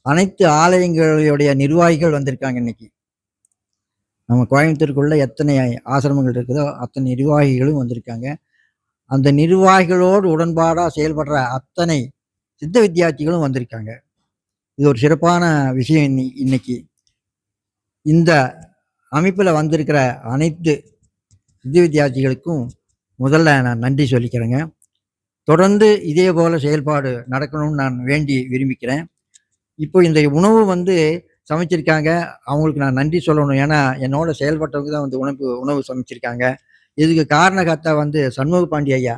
அனைத்து ஆலயங்களுடைய நிர்வாகிகள் வந்திருக்காங்க இன்னைக்கு. நம்ம கோயம்புத்தூருக்குள்ள எத்தனை ஆசிரமங்கள் இருக்குதோ அத்தனை நிர்வாகிகளும் வந்திருக்காங்க. அந்த நிர்வாகிகளோடு உடன்பாடாக செயல்படுற அத்தனை சித்த வித்தியார்த்திகளும் வந்திருக்காங்க. இது ஒரு சிறப்பான விஷயம். இன்னைக்கு இந்த அமைப்பில் வந்திருக்கிற அனைத்து சித்த வித்தியார்த்திகளுக்கும் முதல்ல நான் நன்றி சொல்லிக்கிறேங்க. தொடர்ந்து இதே போல் செயல்பாடு நடக்கணும்னு நான் வேண்டி விரும்பிக்கிறேன். இப்போ இந்த உணவு சமைச்சிருக்காங்க, அவங்களுக்கு நான் நன்றி சொல்லணும். ஏன்னா என்னோட செயல்பட்டவங்க தான் உணவு சமைச்சிருக்காங்க. இதுக்கு காரணகர்த்தா சண்முக பாண்டி ஐயா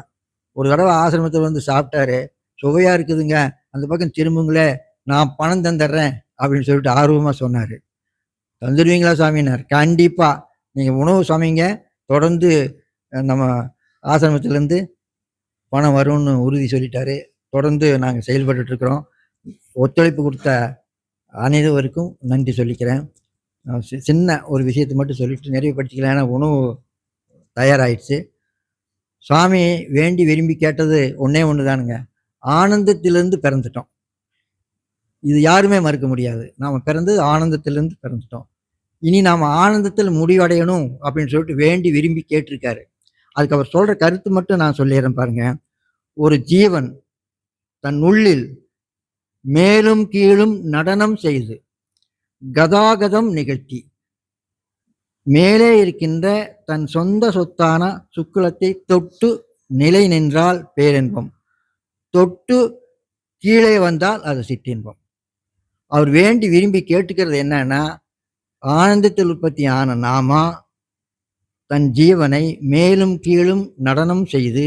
ஒரு தடவை ஆசிரமத்தில் சாப்பிட்டாரு. சுவையா இருக்குதுங்க, அந்த பக்கம் திரும்புங்களே, நான் பணம் தந்துடுறேன் அப்படின்னு சொல்லிட்டு ஆர்வமாக சொன்னார். தந்துடுவீங்களா சாமினார். கண்டிப்பாக நீங்கள் உணவு சமைங்க, தொடர்ந்து நம்ம ஆசிரமத்திலேருந்து பணம் வரும்னு உறுதி சொல்லிட்டாரு. தொடர்ந்து நாங்கள் செயல்பட்டுருக்குறோம். ஒத்துழைப்பு கொடுத்த அனைவருக்கும் நன்றி சொல்லிக்கிறேன். சின்ன ஒரு விஷயத்தை மட்டும் சொல்லிட்டு நிறைவுபடுத்திக்கலாம். ஏன்னா உணவு தயாராகிடுச்சு. சுவாமி வேண்டி விரும்பி கேட்டது ஒன்றே ஒன்று தானுங்க, ஆனந்தத்திலிருந்து பிறந்துட்டோம். இது யாருமே மறுக்க முடியாது. நாம் பிறந்தது ஆனந்தத்திலிருந்து பிறந்துட்டோம். இனி நாம் ஆனந்தத்தில் முடிவடையணும் அப்படின்னு சொல்லிட்டு வேண்டி விரும்பி கேட்டிருக்காரு. அதுக்கு அவர் சொல்கிற கருத்து மட்டும் நான் சொல்லிடுறேன் பாருங்க. ஒரு ஜீவன் தன் உள்ளில் மேலும் கீழும் நடனம் செய்து கதாகதம் நிகழ்த்தி மேலே இருக்கின்ற தன் சொந்த சொத்தான சுக்குலத்தை தொட்டு நிலை நின்றால் பேரின்பம், தொட்டு கீழே வந்தால் அது சிற்றின்பம். அவர் வேண்டி விரும்பி கேட்டுக்கிறது என்னன்னா, ஆனந்தத்தில் உற்பத்தி ஆன நாமா தன் ஜீவனை மேலும் கீழும் நடனம் செய்து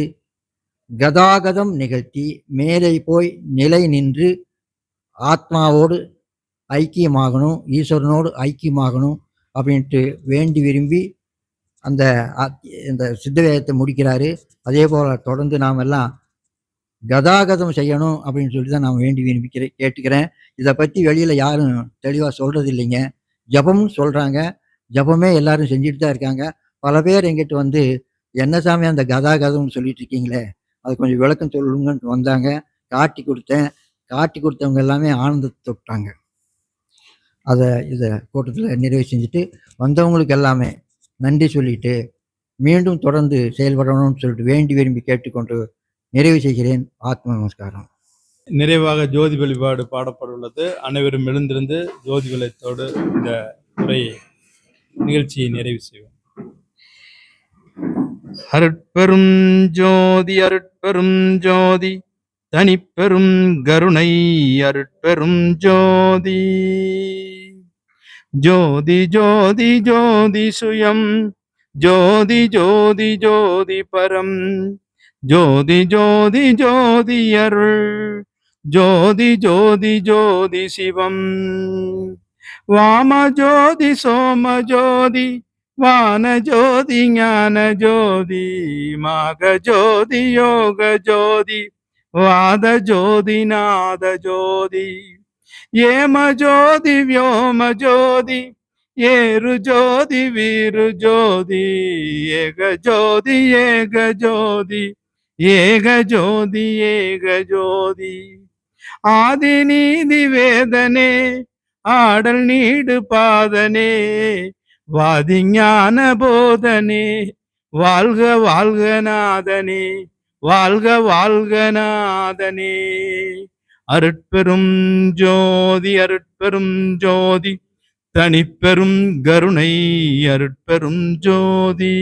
கதாகதம் நிகழ்த்தி மேலே போய் நிலை நின்று ஆத்மாவோடு ஐக்கியமாகணும், ஈஸ்வரனோடு ஐக்கியமாகணும் அப்படின்ட்டு வேண்டி விரும்பி இந்த சித்த வேதத்தை முடிக்கிறாரு. அதே போல் தொடர்ந்து நாம் எல்லாம் கதாகதம் செய்யணும் அப்படின்னு சொல்லி தான் நான் வேண்டி விரும்பி கேட்டுக்கிறேன். இதை பற்றி வெளியில் யாரும் தெளிவாக சொல்கிறது இல்லைங்க. ஜபம்னு சொல்கிறாங்க, ஜபமே எல்லாரும் செஞ்சுட்டு தான் இருக்காங்க. பல பேர் எங்கிட்ட என்ன சாமி அந்த கதாகதம்னு சொல்லிட்டு இருக்கீங்களே, அது கொஞ்சம் விளக்கம் சொல்லுங்கன்னு வந்தாங்க. காட்டி கொடுத்தேன். காட்டி கொடுத்தவங்க எல்லாமே ஆனந்தத்தை தொட்டாங்க. இதை கூட்டத்தில் நிறைவு செஞ்சுட்டு வந்தவங்களுக்கு எல்லாமே நன்றி சொல்லிட்டு மீண்டும் தொடர்ந்து செயல்படணும்னு சொல்லிட்டு வேண்டி விரும்பி கேட்டுக்கொண்டு நிறைவு செய்கிறேன். ஆத்ம நமஸ்காரம். நிறைவாக ஜோதி வழிபாடு பாடப்பட உள்ளது. அனைவரும் எழுந்திருந்து ஜோதி வலயத்தோடு இந்த உரையை நிகழ்ச்சியை நிறைவு செய்வோம். அருட்பெரும் ஜோதி அருட்பெரும் ஜோதி தனிப்பெரும் கருணை அருட்பெரும் ஜோதி. ஜோதி ஜோதி ஜோதி சுயம் ஜோதி ஜோதி ஜோதி பரம் ஜோதி ஜோதி ஜோதி அருள் ஜோதி ஜோதி ஜோதி சிவம். வாம ஜோதி சோம ஜோதி வான ஜோதி ஞான ஜோதி மாக ஜோதி யோக ஜோதி வாத ஜோதி நாத ஜோதி ஏம ஜோதி வியோம ஜோதி ஏரு ஜோதி வீரு ஜோதி ஏக ஜோதி ஏக ஜோதி ஏக ஜோதி ஏக ஜோதி. ஆதி நீதி வேதனே ஆடல் நீடு பாதனே வாதி ஞான போதனே வாழ்க வாழ்க நாதனே வாழ்க வாழ்க நாதனே. அருட்பெரும் ஜோதி அருட்பெரும் ஜோதி தனிப்பெரும் கருணை அருட்பெரும் ஜோதி.